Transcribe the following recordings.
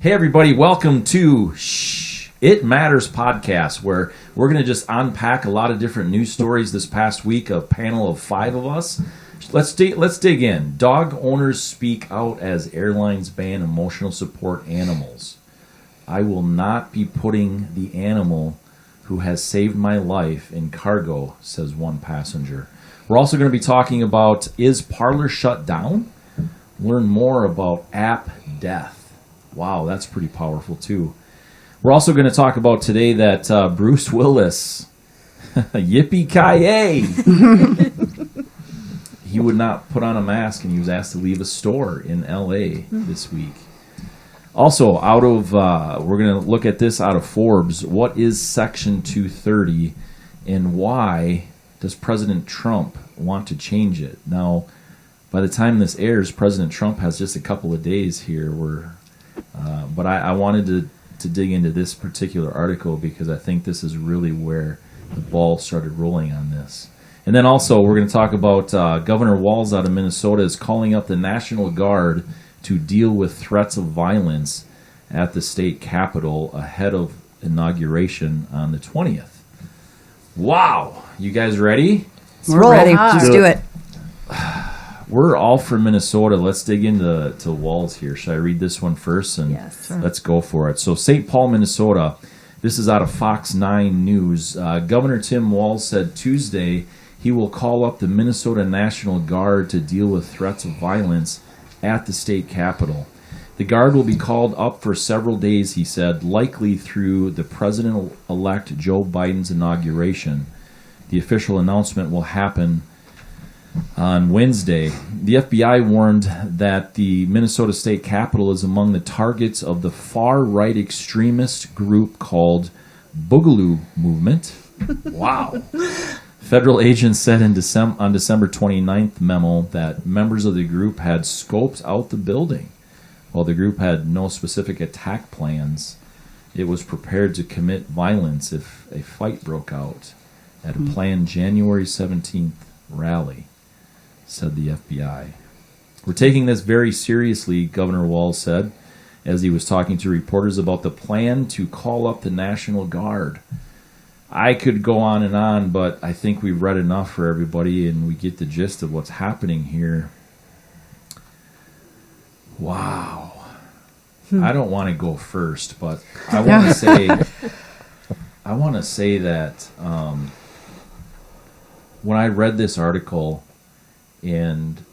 Hey everybody, welcome to Shhh, It Matters podcast, where we're going to just unpack a lot of different news stories this past week, a panel of 5 of us. Let's dig in. Dog owners speak out as airlines ban emotional support animals. I will not be putting the animal who has saved my life in cargo, says one passenger. We're also going to be talking about, is Parlor shut down? Learn more about app death. Wow, that's pretty powerful too. We're also going to talk about today that Bruce Willis, yippee-ki-yay, he would not put on a mask and he was asked to leave a store in L.A. this week. Also, we're going to look at this out of Forbes. What is Section 230 and why does President Trump want to change it? Now, by the time this airs, President Trump has just a couple of days here but I wanted to dig into this particular article because I think this is really where the ball started rolling on this. And then also we're going to talk about Governor Walz out of Minnesota is calling up the National Guard to deal with threats of violence at the state capitol ahead of inauguration on the 20th. Wow. You guys ready? We're ready. Let's do it. We're all from Minnesota. Let's dig into Walz here. Should I read this one first? And yes, sure. Let's go for it. So St. Paul, Minnesota. This is out of Fox 9 News. Governor Tim Walz said Tuesday he will call up the Minnesota National Guard to deal with threats of violence at the state capitol. The Guard will be called up for several days, he said, likely through the President-elect Joe Biden's inauguration. The official announcement will happen on Wednesday. The FBI warned that the Minnesota State Capitol is among the targets of the far-right extremist group called Boogaloo Movement. Wow. Federal agents said on December 29th memo that members of the group had scoped out the building. While the group had no specific attack plans, it was prepared to commit violence if a fight broke out at a planned January 17th rally, said the FBI. We're taking this very seriously, Governor Walz said, as he was talking to reporters about the plan to call up the National Guard. I could go on, but I think we've read enough for everybody and we get the gist of what's happening here. Wow. I don't want to go first, but I want to say that when I read this article and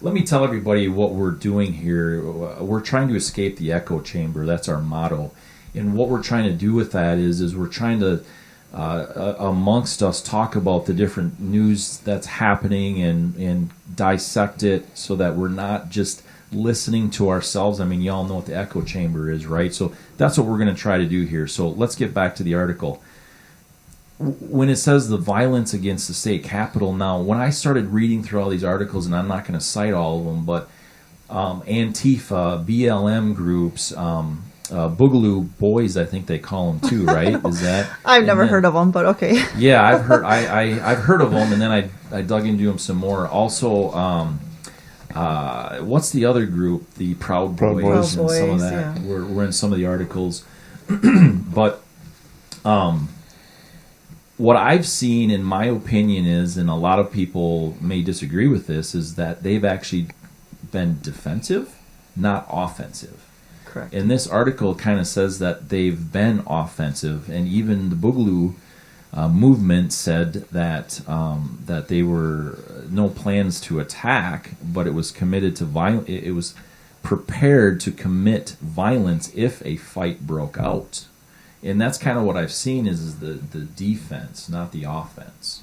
let me tell everybody what we're doing here. We're trying to escape the echo chamber. That's our motto. And what we're trying to do with that is we're trying to, amongst us, talk about the different news that's happening and dissect it so that we're not just listening to ourselves. I mean, y'all know what the echo chamber is, right? So that's what we're going to try to do here. So let's get back to the article. When it says the violence against the state capitol, now, when I started reading through all these articles, and I'm not going to cite all of them, but Antifa, BLM groups, Boogaloo Boys, I think they call them too, right? Is that? I've never heard of them, but okay. Yeah, I've heard of them, and then I dug into them some more. Also, what's the other group? The Proud Boys and some of that. Yeah. We're in some of the articles, but what I've seen, in my opinion, is, and a lot of people may disagree with this, is that they've actually been defensive, not offensive. Correct. And this article kind of says that they've been offensive, and even the Boogaloo movement said that that they were no plans to attack, but it was committed to violence. It was prepared to commit violence if a fight broke out. And that's kind of what I've seen is the defense, not the offense.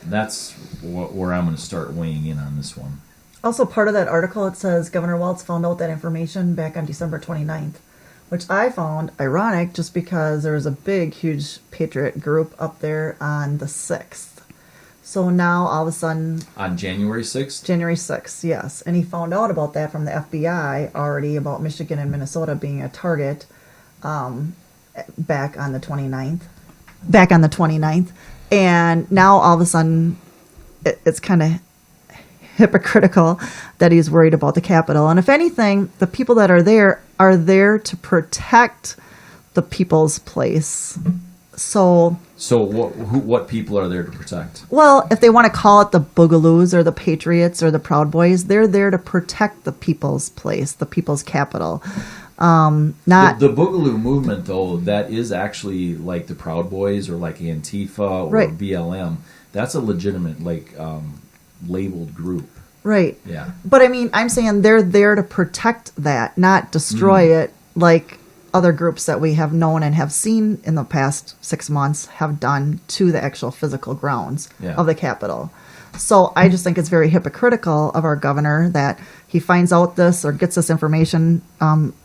That's where I'm going to start weighing in on this one. Also, part of that article, it says Governor Walz found out that information back on December 29th, which I found ironic just because there was a big, huge patriot group up there on the 6th. So now, all of a sudden... On January 6th? January 6th, yes. And he found out about that from the FBI already, about Michigan and Minnesota being a target back on the 29th. And now, all of a sudden, it's kind of hypocritical that he's worried about the Capitol. And if anything, the people that are there are there to protect the people's place. So what people are there to protect? well, if they want to call it the Boogaloos or the Patriots or the Proud Boys, they're there to protect the people's place, the people's capital. Not The Boogaloo movement, though, that is actually like the Proud Boys or like Antifa or Right. BLM. That's a legitimate, labeled group. right. Yeah. But I mean, I'm saying they're there to protect that, not destroy it like other groups that we have known and have seen in the past 6 months have done to the actual physical grounds Yeah. of the Capitol. So I just think it's very hypocritical of our governor that he finds out this or gets this information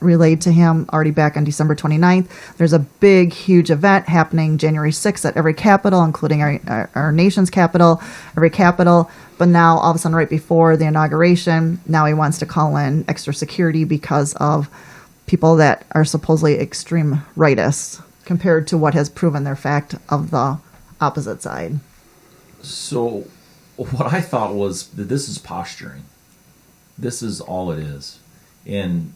relayed to him already back on December 29th. There's a big, huge event happening January 6th at every capital, including our nation's capital, every capital. But now, all of a sudden, right before the inauguration, now he wants to call in extra security because of people that are supposedly extreme rightists compared to what has proven their fact of the opposite side. So what I thought was that this is posturing. This is all it is. And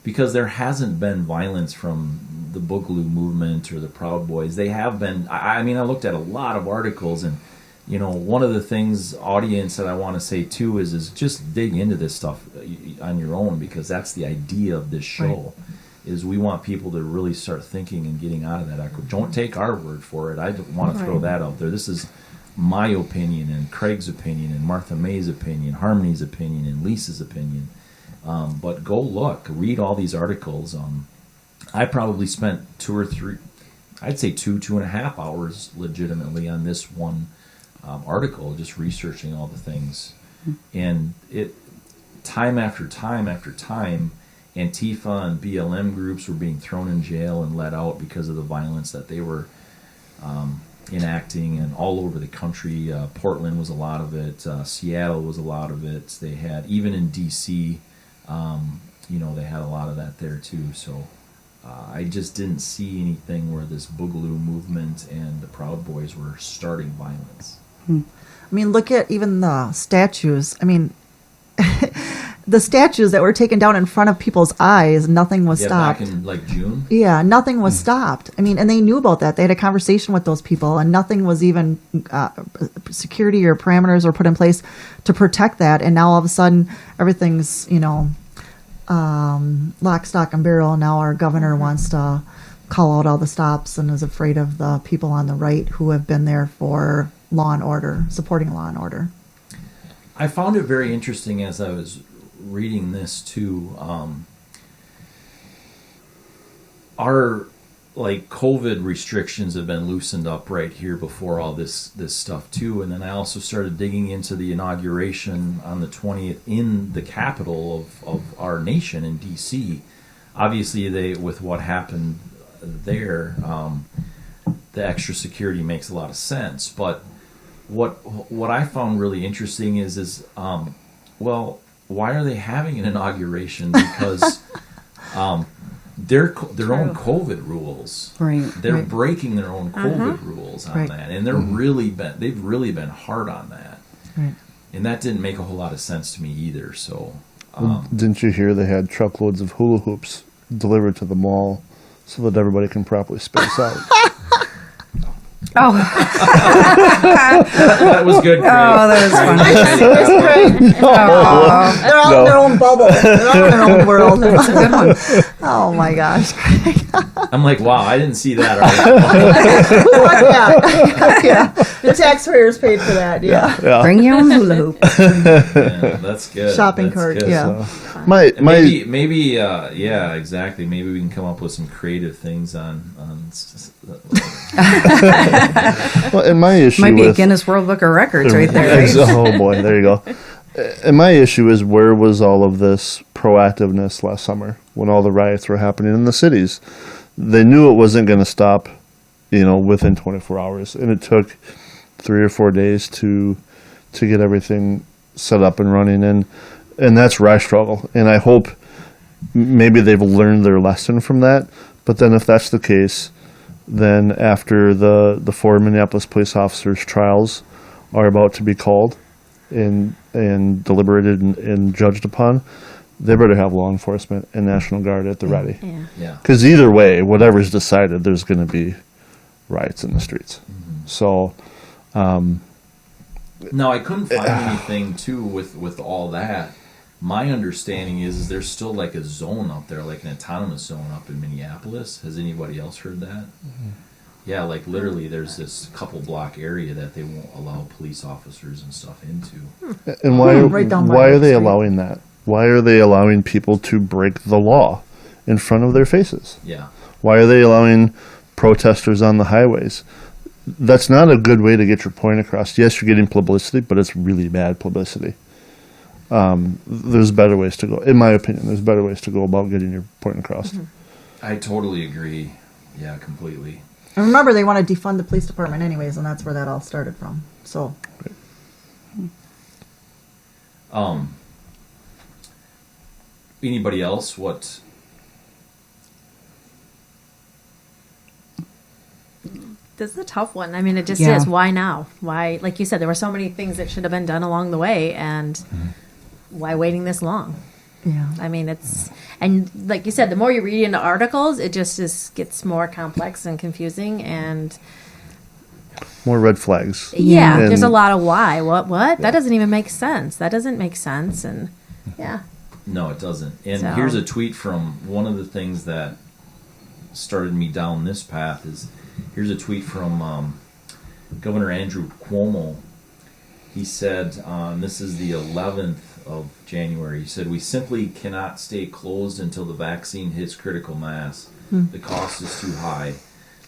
because there hasn't been violence from the Boogaloo movement or the Proud Boys. They have been, I mean, I looked at a lot of articles, and one of the things, audience, that I want to say too is just dig into this stuff on your own, because that's the idea of this show. Right. Is we want people to really start thinking and getting out of that echo. Don't take our word for it. I don't want to throw that out there. This is my opinion and Craig's opinion and Martha May's opinion, Harmony's opinion and Lisa's opinion. But go look, read all these articles. I probably spent 2 or 3, I'd say 2.5 hours legitimately on this one article, just researching all the things. And it, time after time after time, Antifa and BLM groups were being thrown in jail and let out because of the violence that they were enacting, and all over the country. Portland was a lot of it. Seattle was a lot of it. They had, even in D.C., they had a lot of that there too. So I just didn't see anything where this Boogaloo movement and the Proud Boys were starting violence. I mean, look at even the statues. I mean, the statues that were taken down in front of people's eyes, nothing was stopped. Back in June? Yeah, nothing was stopped. I mean, and they knew about that. They had a conversation with those people, and nothing was even security or parameters were put in place to protect that. And now all of a sudden, everything's, lock, stock, and barrel. Now our governor wants to call out all the stops and is afraid of the people on the right who have been there for law and order, supporting law and order. I found it very interesting as I was reading this too. Our COVID restrictions have been loosened up right here before all this stuff too, and then I also started digging into the inauguration on the 20th in the capital of our nation in D.C. Obviously, with what happened there, the extra security makes a lot of sense. But what I found really interesting is why are they having an inauguration? Because their own COVID rules. Right. They're breaking their own COVID rules on that, and they've really been hard on that. Right. And that didn't make a whole lot of sense to me either. So, didn't you hear they had truckloads of hula hoops delivered to the mall so that everybody can properly space out? Oh. that was good, Craig. Oh, that was funny. They're all in their own bubble. They're all in their own world. That's a good one. Oh my gosh. I'm like, wow, I didn't see that. Yeah. The taxpayers paid for that. Yeah. Bring your own hula hoop. Yeah, that's good. Shopping That's cart. good. Yeah. My Yeah, exactly. Maybe we can come up with some creative things on well, and my issue Might be a with Guinness World Book of Records right there. Right? Oh boy, there you go. And my issue is, where was all of this proactiveness last summer when all the riots were happening in the cities? They knew it wasn't going to stop, within 24 hours, and it took 3 or 4 days to get everything set up and running, and that's where I struggle. And I hope maybe they've learned their lesson from that. But then, if that's the case, then after the 4 Minneapolis police officers' trials are about to be called and deliberated and judged upon, they better have law enforcement and National Guard at the ready. Yeah. Yeah. Because either way, whatever's decided, there's going to be riots in the streets. So, No, I couldn't find anything too with all that. My understanding is there's still like a zone up there, like an autonomous zone up in Minneapolis. Has anybody else heard that? Yeah, like literally there's this couple block area that they won't allow police officers and stuff into. and why Right down why are Market they Street. allowing that? Why are they allowing people to break the law in front of their faces? Yeah. Why are they allowing protesters on the highways? That's not a good way to get your point across. Yes, you're getting publicity, but it's really bad publicity. There's better ways to go. In my opinion, there's better ways to go about getting your point across. I totally agree. Yeah, completely. And remember, they want to defund the police department anyways, and that's where that all started from. So, Anybody else? What? This is a tough one. I mean, it just Yeah. is. Why now? Why, like you said, there were so many things that should have been done along the way, and why waiting this long? yeah. I mean, it's, and like you said, the more you read into articles, it just gets more complex and confusing, and More red flags. yeah, And- there's a lot of why. What? That doesn't even make sense. That doesn't make sense, and yeah. No, it doesn't. And So- here's a tweet from one of the things that started me down this path is here's a tweet from Governor Andrew Cuomo. He said, this is the 11th of January, he said, "We simply cannot stay closed until the vaccine hits critical mass. The cost is too high.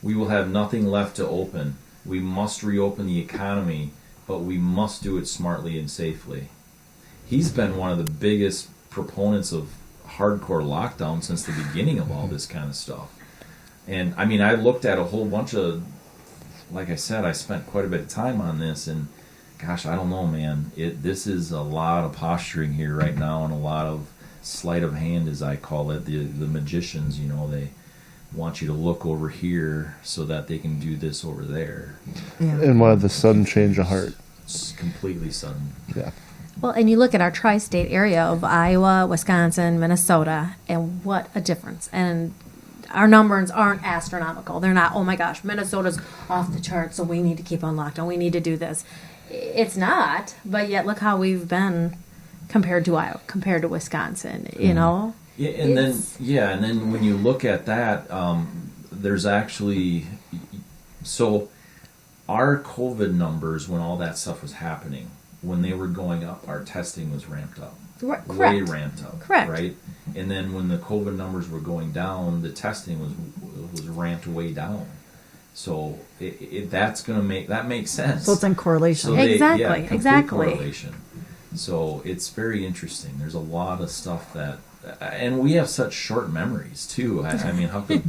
We will have nothing left to open. We must reopen the economy, but we must do it smartly and safely." He's been one of the biggest proponents of hardcore lockdown since the beginning of all this kind of stuff. And I mean, I looked at a whole bunch of, like I said, I spent quite a bit of time on this, and gosh, I don't know, man. This is a lot of posturing here right now, and a lot of sleight of hand, as I call it. The magicians, you know, they want you to look over here so that they can do this over there. Yeah. And why the sudden change of heart? It's completely sudden. Yeah. Well, and you look at our tri-state area of Iowa, Wisconsin, Minnesota, and what a difference. And our numbers aren't astronomical. They're not, oh my gosh, Minnesota's off the charts, so we need to keep on lockdown. We need to do this. It's not, but yet look how we've been compared to Iowa, compared to Wisconsin, you know? Yeah, and then when you look at that, there's actually, so our COVID numbers, when all that stuff was happening, when they were going up, our testing was ramped up. Way Correct. ramped up. Correct. Right? And then when the COVID numbers were going down, the testing was ramped way down. So that's going to that makes sense. So it's in correlation. Exactly, complete exactly. correlation. So it's very interesting. There's a lot of stuff that, and we have such short memories too. I mean, how could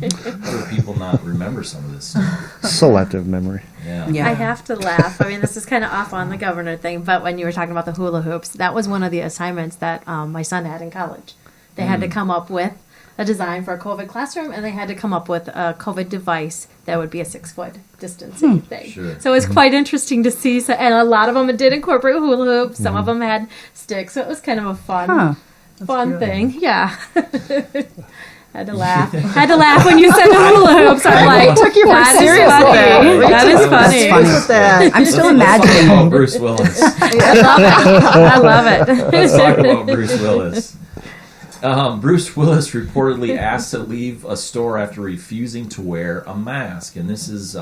people not remember some of this stuff? Selective memory. Yeah. Yeah. I have to laugh. I mean, this is kind of off on the governor thing, but when you were talking about the hula hoops, that was one of the assignments that my son had in college. They had to come up with a design for a COVID classroom, and they had to come up with a COVID device that would be a 6-foot distancing thing. Sure. So it was quite interesting to see. So, and a lot of them did incorporate hula hoops. Some of them had sticks. So it was kind of a fun cute. thing. Yeah. Had to laugh. Had to laugh when you said the hula hoops. I'm like, took you more that is serious with that. funny. That is That's funny. funny with that. I'm still Let's talk imagining. about Bruce Willis. I love it. Let's talk about Bruce Willis. Bruce Willis reportedly asked to leave a store after refusing to wear a mask. And this is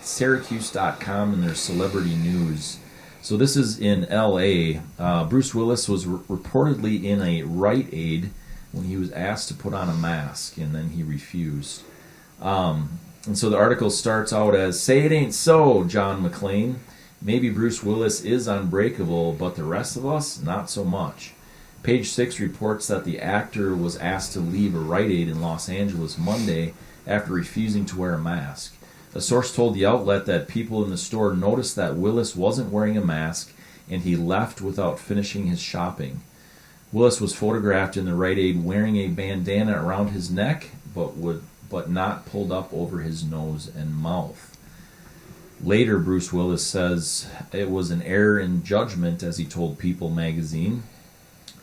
Syracuse.com and their celebrity news. So this is in L.A. Bruce Willis was reportedly in a Rite Aid when he was asked to put on a mask, and then he refused. And so the article starts out as, "Say it ain't so, John McClane. Maybe Bruce Willis is unbreakable, but the rest of us, not so much." Page 6 reports that the actor was asked to leave a Rite Aid in Los Angeles Monday after refusing to wear a mask. A source told the outlet that people in the store noticed that Willis wasn't wearing a mask, and he left without finishing his shopping. Willis was photographed in the Rite Aid wearing a bandana around his neck, but not pulled up over his nose and mouth. Later, Bruce Willis says it was an error in judgment, as he told People magazine.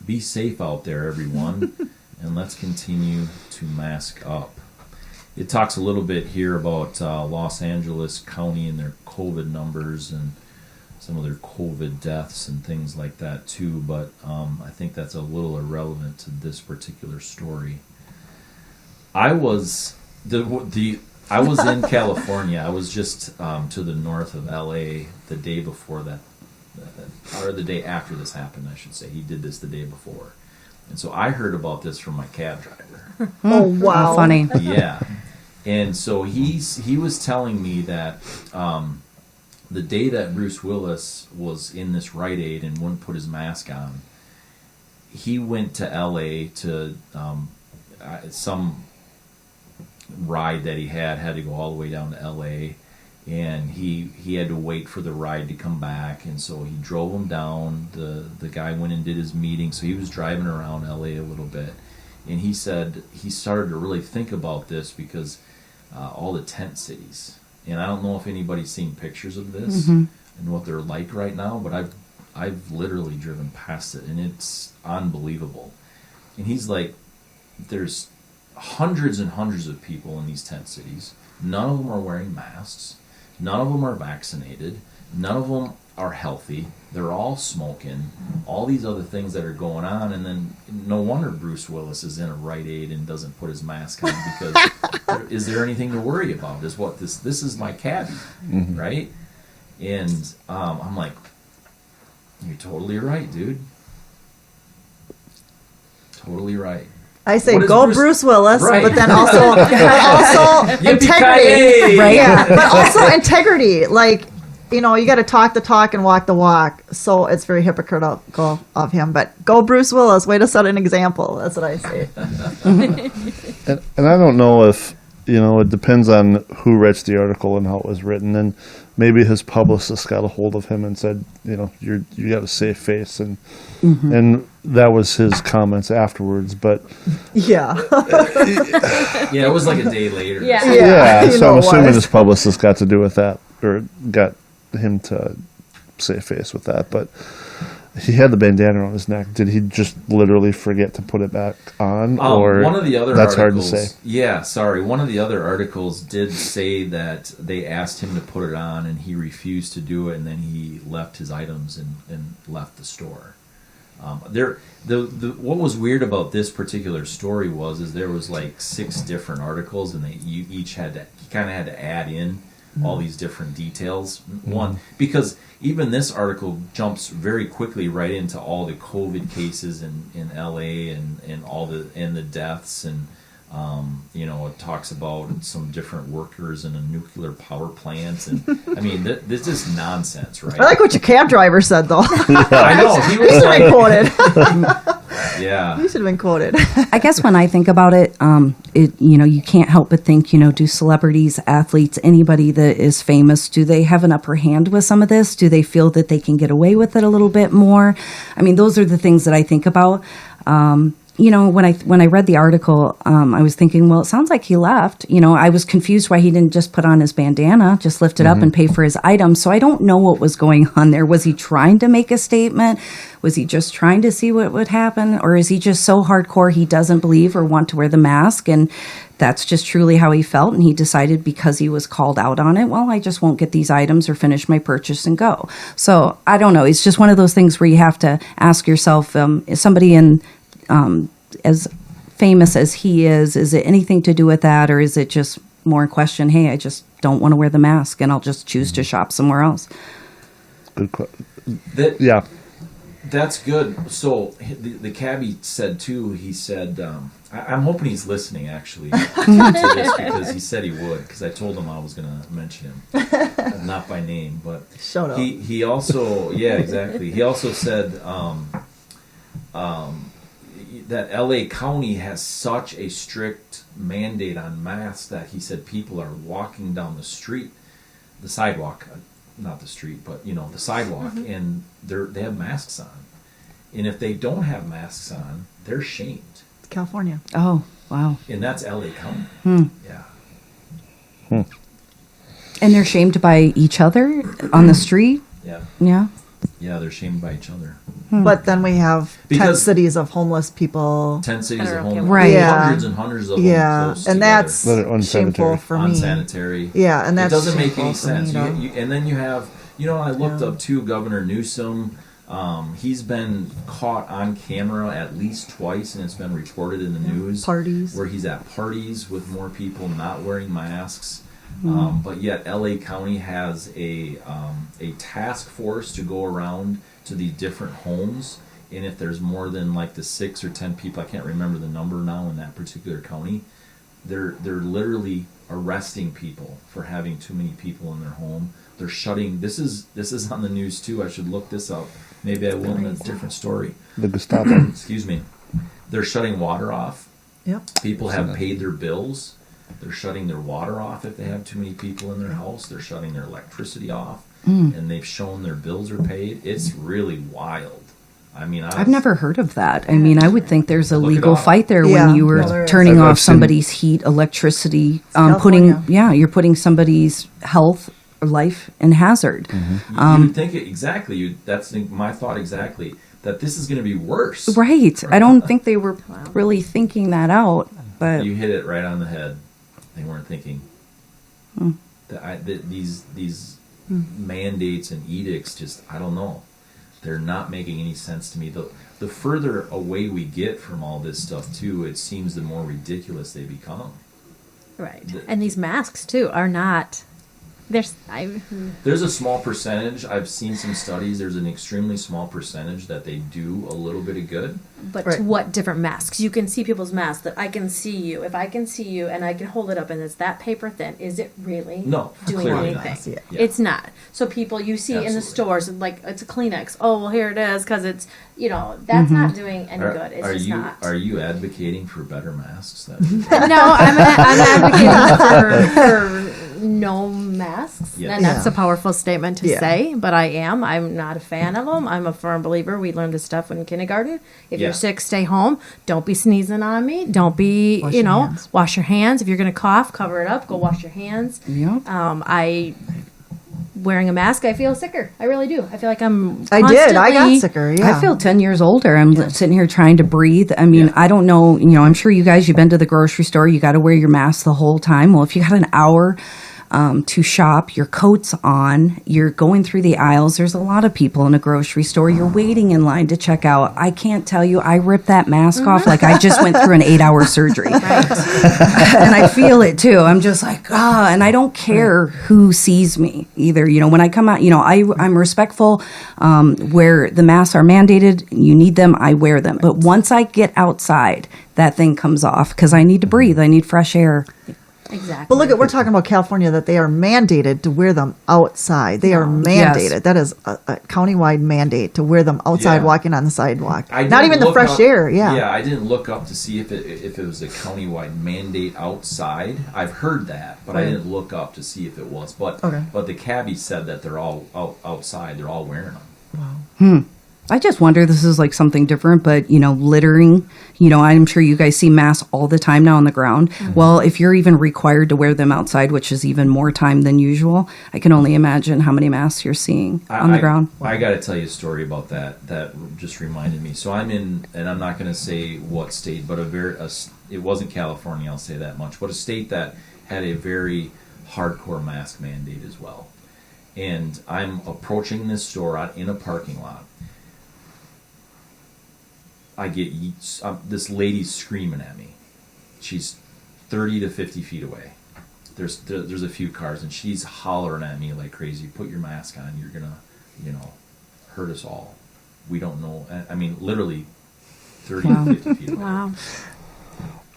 Be safe out there, everyone, and let's continue to mask up. It talks a little bit here about Los Angeles County and their COVID numbers and some of their COVID deaths and things like that too, but I think that's a little irrelevant to this particular story. I was in California. I was just to the north of LA the day before that, or the day after this happened, I should say. He did this the day before. And so I heard about this from my cab driver. Oh, wow. How funny. Yeah. And so he was telling me that the day that Bruce Willis was in this Rite Aid and wouldn't put his mask on, he went to LA to some ride that he had to go all the way down to LA, and he had to wait for the ride to come back, and so he drove him down. The guy went and did his meeting, so he was driving around LA a little bit, and he said he started to really think about this because all the tent cities, and I don't know if anybody's seen pictures of this and what they're like right now, but I've literally driven past it, and it's unbelievable. And he's like, there's hundreds and hundreds of people in these tent cities. None of them are wearing masks. None of them are vaccinated. None of them are healthy. They're all smoking. All these other things that are going on, and then no wonder Bruce Willis is in a Rite Aid and doesn't put his mask on because is there anything to worry about? Is what this is my cabbie, right? And I'm like, you're totally right, dude. Totally right. I say What is go Bruce Willis, Right. but then also integrity, Yippee-ki-yay! right? Yeah, but also integrity. Like, you got to talk the talk and walk the walk. So it's very hypocritical of him. But go Bruce Willis. Way to set an example. That's what I say. And I don't know if, it depends on who writes the article and how it was written. And maybe his publicist got a hold of him and said, you got a safe face. And that was his comments afterwards. But Yeah. Yeah, it was like a day later. Yeah. Yeah, so I'm assuming what? his publicist got to do with that, or got him to save face with that. But he had the bandana on his neck. Did he just literally forget to put it back on, or one of the other that's articles, hard to say? Yeah, sorry. One of the other articles did say that they asked him to put it on, and he refused to do it, and then he left his items and left the store. What was weird about this particular story is there was like 6 different articles, and he kind of had to add in all these different details. One, because even this article jumps very quickly right into all the COVID cases in LA and all the deaths, and it talks about some different workers in a nuclear power plant, and I mean this is nonsense, right? I like what your cab driver said, though. I know he He was should have been like, quoted. yeah. He should have been quoted. I guess when I think about it, you can't help but think, do celebrities, athletes, anybody that is famous, do they have an upper hand with some of this? Do they feel that they can get away with it a little bit more? I mean, those are the things that I think about. When I read the article, I was thinking, well, it sounds like he left. I was confused why he didn't just put on his bandana, just lift it up and pay for his items. So I don't know what was going on there. Was he trying to make a statement? Was he just trying to see what would happen? Or is he just so hardcore he doesn't believe or want to wear the mask? And that's just truly how he felt. And he decided because he was called out on it, well, I just won't get these items or finish my purchase and go. So I don't know. It's just one of those things where you have to ask yourself, is somebody as famous as he is it anything to do with that, or is it just more a question, hey, I just don't want to wear the mask and I'll just choose to shop somewhere else? Good question. Yeah. That's good. So the cabbie said too, he said, I'm hoping he's listening actually to this, because he said he would, because I told him I was going to mention him, not by name, but Shut up. He also, yeah, exactly. He also said that LA County has such a strict mandate on masks that he said people are walking down the sidewalk, not the street, but the sidewalk, and they have masks on. And if they don't have masks on, they're shamed. California. Oh, wow. And that's LA County. Yeah. And they're shamed by each other on the street? Yeah. Yeah. Yeah, they're shamed by each other. But then we have Because- cities of homeless people. 10 cities That are of okay home, with Right. Yeah. hundreds and hundreds of them Yeah, close and together. that's That are shameful unsanitary. for me. Unsanitary. Yeah, and that's it doesn't make shameful any for sense. me, And then you have, I looked Yeah. up too, Governor Newsom. He's been caught on camera at least twice, and it's been reported in the news. Parties. Where he's at parties with more people not wearing masks. But yet LA County has a task force to go around to these different homes, and if there's more than like the 6 or 10 people, I can't remember the number now in that particular county, they're literally arresting people for having too many people in their home. They're shutting. This is on the news too. I should look this up. Maybe I will in a different story. The Gestapo. Excuse me. They're shutting water off. Yep. People have paid their bills. They're shutting their water off if they have too many people in their house. They're shutting their electricity off, and they've shown their bills are paid. It's really wild. I mean, I've never heard of that. I mean, I would think there's a Look it legal up. fight there Yeah, when you were no, there is. turning I've off seen- somebody's heat, electricity, California. you're putting somebody's health or life in hazard. You would think it exactly. That's my thought exactly. That this is going to be worse. Right. I don't think they were really thinking that out, but You hit it right on the head. They weren't thinking. These mandates and edicts just, I don't know. They're not making any sense to me. The further away we get from all this stuff too, it seems the more ridiculous they become. Right. And these masks too are not. There's a small percentage. I've seen some studies. There's an extremely small percentage that they do a little bit of good. But Right. to what different masks? You can see people's masks that I can see you. If I can see you and I can hold it up and it's that paper thin, is it really No, doing clearly not. anything? Yeah. It's not. So people you see in the Absolutely. stores like it's a Kleenex. Oh well, here it is because it's that's not doing any good. It's Are just you not. are you advocating for better masks? No, I'm advocating for no masks. Yeah. And that's Yeah. a powerful statement to Yeah. say, but I am. I'm not a fan of them. I'm a firm believer. We learned this stuff in kindergarten. If Yeah. you're sick, stay home. Don't be sneezing on me. Don't be, Wash your hands. wash your hands. If you're going to cough, cover it up. Go wash your hands. yeah. Wearing a mask, I feel sicker. I really do. I feel like I'm I did. I got constantly- sicker. Yeah. I feel 10 years older. I'm sitting here trying to breathe. I mean, I don't know, I'm sure you guys, you've been to the grocery store, you got to wear your mask the whole time. Well, if you got an hour to shop, your coat's on, you're going through the aisles, there's a lot of people in a grocery store, you're waiting in line to check out. I can't tell you, I ripped that mask off like I just went through an 8-hour surgery. And I feel it too. I'm just like, and I don't care who sees me either. When I come out, I'm respectful where the masks are mandated. You need them, I wear them. But once I get outside, that thing comes off because I need to breathe. I need fresh air. Exactly. But look at, we're talking about California, that they are mandated to wear them outside. They are mandated. Yes. That is a countywide mandate to wear them outside, Yeah. walking on the sidewalk. I Not didn't even the look fresh up- air. Yeah. Yeah, I didn't look up to see if it was a countywide mandate outside. I've heard that, but I Right. didn't look up to see if it was. But Okay. but the cabbie said that they're all outside. They're all wearing them. I just wonder, this is like something different, but littering, I'm sure you guys see masks all the time now on the ground. Well, if you're even required to wear them outside, which is even more time than usual, I can only imagine how many masks you're seeing on the ground. I got to tell you a story about that. That just reminded me. So I'm in, and I'm not going to say what state, but it wasn't California. I'll say that much. But a state that had a very hardcore mask mandate as well. And I'm approaching this store in a parking lot. I get this lady's screaming at me. She's 30 to 50 feet away. There's a few cars, and she's hollering at me like crazy. Put your mask on. You're gonna, hurt us all. We don't know. I mean, literally 30 to 50 feet away. Wow.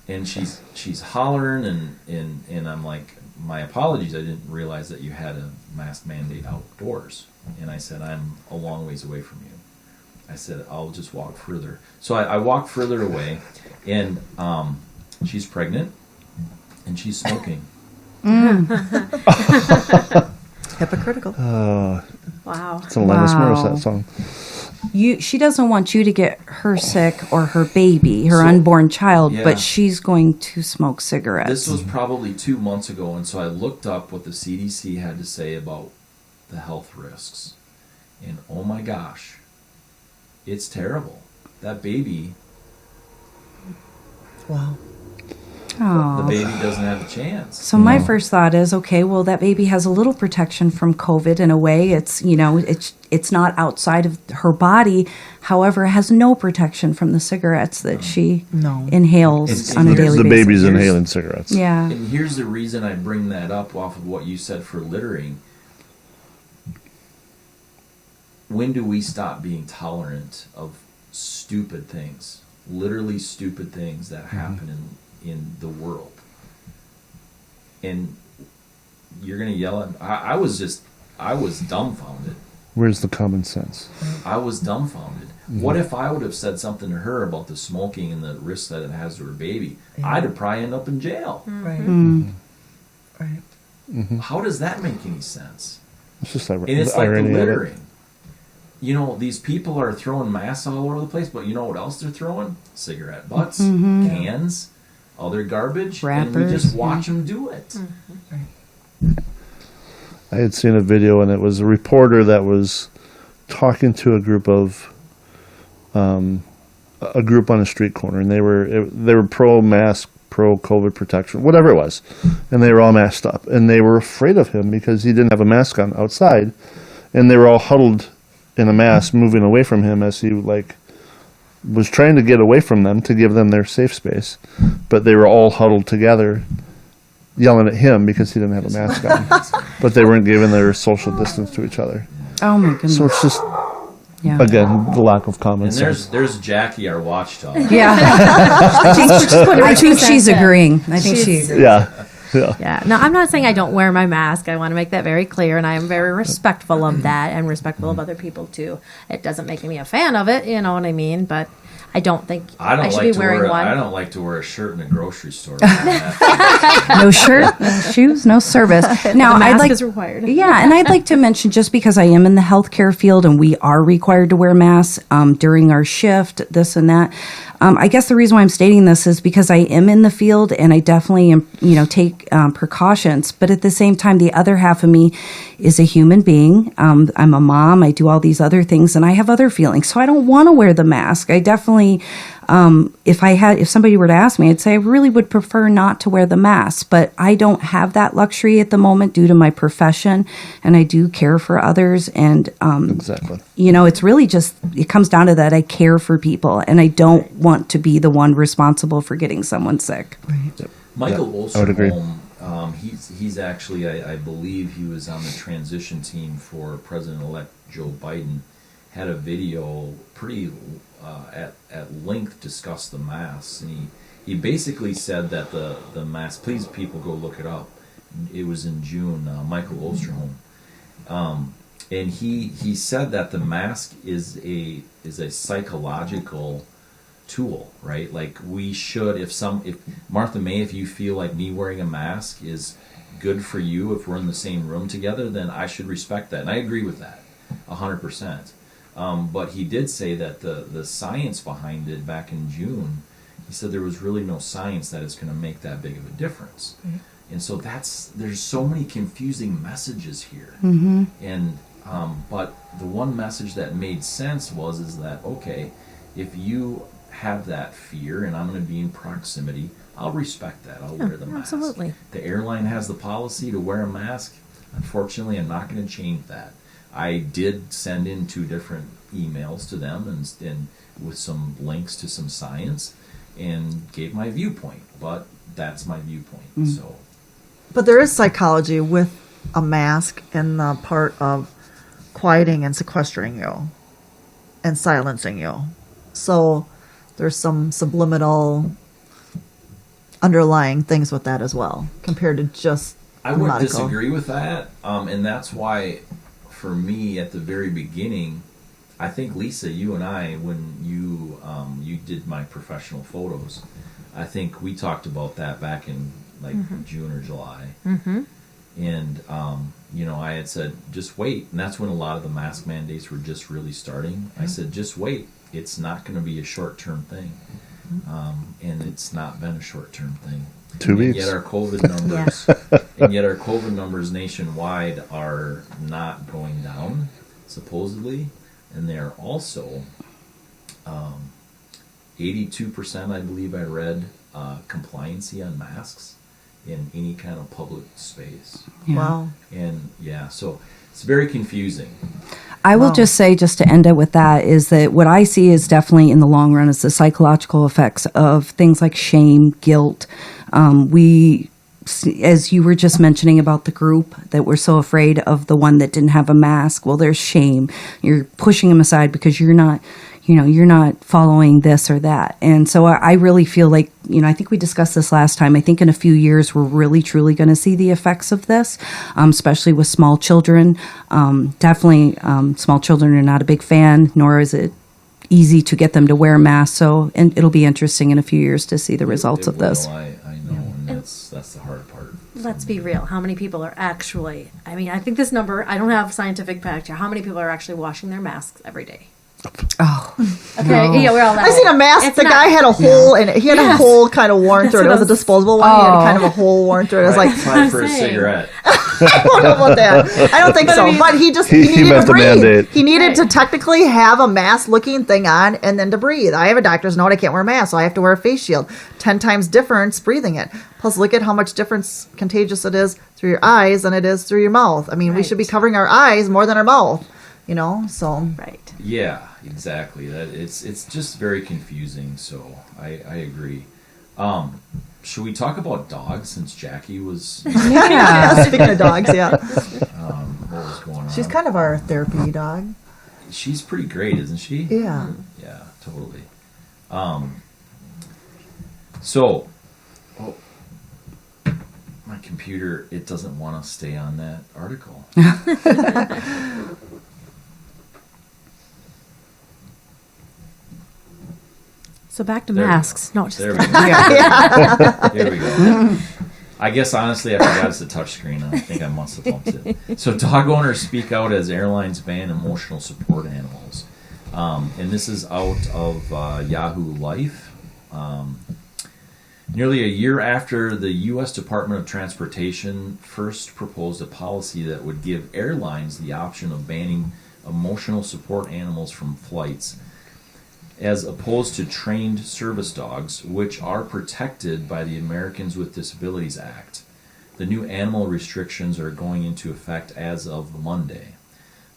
And she's hollering, and I'm like, my apologies. I didn't realize that you had a mask mandate outdoors. And I said, I'm a long ways away from you. I said, I'll just walk further. So I walked further away, and she's pregnant, and she's smoking. Hypocritical. Wow. It's an Alanis Wow. Morissette song. She doesn't want you to get her sick or her baby, her So- unborn child, Yeah. but she's going to smoke cigarettes. This was probably 2 months ago, and so I looked up what the CDC had to say about the health risks. And oh my gosh, it's terrible. that baby, Wow. the Oh. baby doesn't have a chance. So my first thought is, okay, well, that baby has a little protection from COVID in a way. It's, it's not outside of her body. However, it has no protection from the cigarettes that she No. inhales And on a here's daily The basis. baby's Here's- inhaling cigarettes. Yeah. And here's the reason I bring that up off of what you said for littering. When do we stop being tolerant of stupid things? Literally stupid things that happen in the world. And you're going to yell at me. I was dumbfounded. Where's the common sense? I was dumbfounded. What if I would have said something to her about the smoking and the risk that it has to her baby? I'd have probably ended up in jail. Right. Right. How does that make any sense? It's just And it's the like the irony of it. littering. These people are throwing masks all over the place, but you know what else they're throwing? Cigarette butts, cans, other garbage, and we Wrappers, just watch them do it. I had seen a video, and it was a reporter that was talking to a group on a street corner, and they were pro mask, pro COVID protection, whatever it was, and they were all masked up, and they were afraid of him because he didn't have a mask on outside, and they were all huddled in a mass, moving away from him as he was trying to get away from them to give them their safe space, but they were all huddled together, yelling at him because he didn't have a mask on, but they weren't giving their social distance to each other. Oh my goodness. So it's just Yeah. again the lack of common And sense. there's Jackie, our watchdog. Yeah. I think she's agreeing. I think she She's- agrees. Yeah. Yeah. No, I'm not saying I don't wear my mask. I want to make that very clear, and I am very respectful of that and respectful of other people too. It doesn't make me a fan of it, you know what I mean? But I don't think I, should be wearing one. I don't like to wear a shirt in a grocery store. No shirt, no shoes, no service. Now, The I'd mask like is required. Yeah, and I'd like to mention, just because I am in the healthcare field and we are required to wear masks during our shift, this and that. I guess the reason why I'm stating this is because I am in the field and I definitely am, take precautions. But at the same time, the other half of me is a human being. I'm a mom. I do all these other things, and I have other feelings. So I don't want to wear the mask. I definitely, if somebody were to ask me, I'd say I really would prefer not to wear the mask. But I don't have that luxury at the moment due to my profession, and I do care for others. And Exactly. it's really just, it comes down to that I care for people, and I don't want to be the one responsible for getting someone sick. Michael I would agree. Osterholm, he's actually, I believe he was on the transition team for President-elect Joe Biden, had a video pretty at length discuss the masks, and he basically said that the mask, please people go look it up, it was in June, Michael Osterholm, and he said that the mask is a psychological tool, right? Like we should, if Martha May, if you feel like me wearing a mask is good for you, if we're in the same room together, then I should respect that, and I agree with that 100%. But he did say that the science behind it back in June, he said there was really no science that it's going to make that big of a difference. And so there's so many confusing messages here. And but the one message that made sense is that, okay, if you have that fear and I'm going to be in proximity, I'll respect that. I'll wear the mask. Absolutely. The airline has the policy to wear a mask. Unfortunately, I'm not going to change that. I did send in 2 different emails to them and with some links to some science and gave my viewpoint, but that's my viewpoint. So, But there is psychology with a mask in the part of quieting and sequestering you and silencing you. So there's some subliminal underlying things with that as well, compared to just I would medical. disagree with that, and that's why, for me, at the very beginning, I think Lisa, you and I, when you did my professional photos, I think we talked about that back in June or July, and I had said just wait, and that's when a lot of the mask mandates were just really starting. I said just wait, it's not going to be a short-term thing, and it's not been a short-term thing. 2 weeks. Yet our COVID numbers, and yet our COVID numbers nationwide are not going down, supposedly, and they are also 82%, I believe I read, compliancy on masks in any kind of public space. Yeah. Wow. And yeah, so it's very confusing. I will just say, just to end it with that, is that what I see is definitely in the long run is the psychological effects of things like shame, guilt. As you were just mentioning about the group that were so afraid of the one that didn't have a mask, well, there's shame. You're pushing them aside because you're not following this or that. And so I really feel like, I think we discussed this last time. I think in a few years, we're really, truly going to see the effects of this, especially with small children. Definitely, small children are not a big fan, nor is it easy to get them to wear masks. So, and it'll be interesting in a few years to see the results of this. I know, and that's the hard part. Let's be real. How many people are actually, I think this number, I don't have scientific fact here. How many people are actually washing their masks every day? Oh, Okay, no. yeah, we're all I seen a mask. It's The not- guy had a hole in it. He had a Yes. hole kind of worn through it. It That's was a what I was- disposable one. He had Oh. kind of a hole worn through it. It was like, Time for a saying. cigarette. I don't know about that. I don't think so. But he just He needed met to the breathe. mandate. He needed to technically have a mask-looking thing on and then to breathe. I have a doctor's note. I can't wear a mask, so I have to wear a face shield. 10 times difference breathing it. Plus, look at how much difference contagious it is through your eyes than it is through your mouth. I mean, we should be Right. covering our eyes more than our mouth. So Right. Yeah, exactly. That it's just very confusing. So I agree. Should we talk about dogs since Jackie was yeah. speaking of dogs, yeah, what was going on? she's kind of our therapy dog. She's pretty great, isn't she? Yeah. Yeah, totally. So, my computer, it doesn't want to stay on that article. So back to There we masks. go. No, just There we go. There we go. I guess honestly, I forgot it's a touchscreen. I think I must have bumped it. So, dog owners speak out as airlines ban emotional support animals, and this is out of Yahoo Life. Nearly a year after the U.S. Department of Transportation first proposed a policy that would give airlines the option of banning emotional support animals from flights, as opposed to trained service dogs, which are protected by the Americans with Disabilities Act. The new animal restrictions are going into effect as of Monday.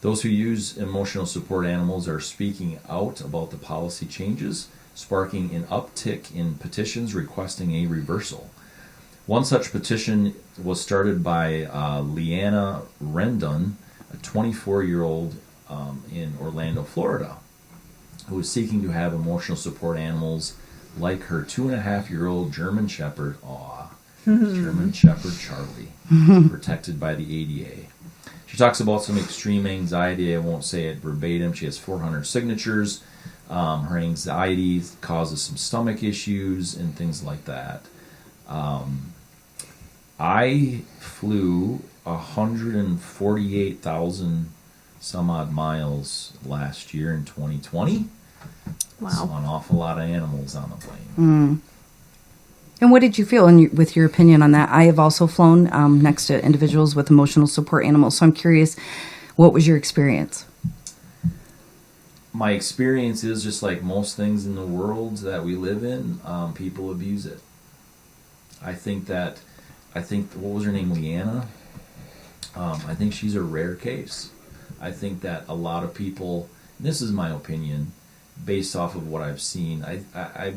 Those who use emotional support animals are speaking out about the policy changes, sparking an uptick in petitions requesting a reversal. One such petition was started by Leanna Rendon, a 24-year-old in Orlando, Florida, who is seeking to have emotional support animals like her 2.5-year-old German Shepherd, German Shepherd Charlie, protected by the ADA. She talks about some extreme anxiety. I won't say it verbatim. She has 400 signatures. Her anxiety causes some stomach issues and things like that. I flew 148,000 some odd miles last year in 2020. Wow. Saw an awful lot of animals on the plane. And what did you feel with your opinion on that? I have also flown next to individuals with emotional support animals, so I'm curious, what was your experience? My experience is just like most things in the world that we live in, people abuse it. I think what was her name, Leanna? I think she's a rare case. I think that a lot of people, this is my opinion, based off of what I've seen, I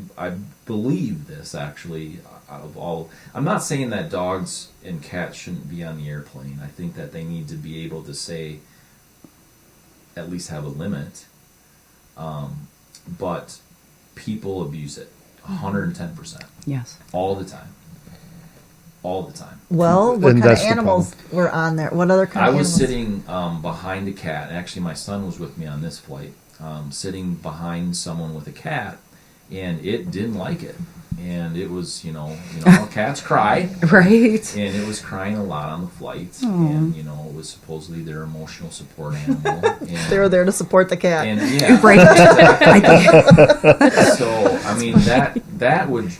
believe this actually. Out of all, I'm not saying that dogs and cats shouldn't be on the airplane. I think that they need to be able to say, at least have a limit. But people abuse it 110%. Yes. All the time. All the time. Well, what And kind of that's the animals were on there? What other kind I of was animals? sitting behind a cat. Actually, my son was with me on this flight. Sitting behind someone with a cat, and it didn't like it. And it was, how cats cry. Right. And it was crying a lot on the flight. And, it was supposedly their emotional support animal. And, They were there to support the cat. and yeah. Right. I think, So, I mean, that would,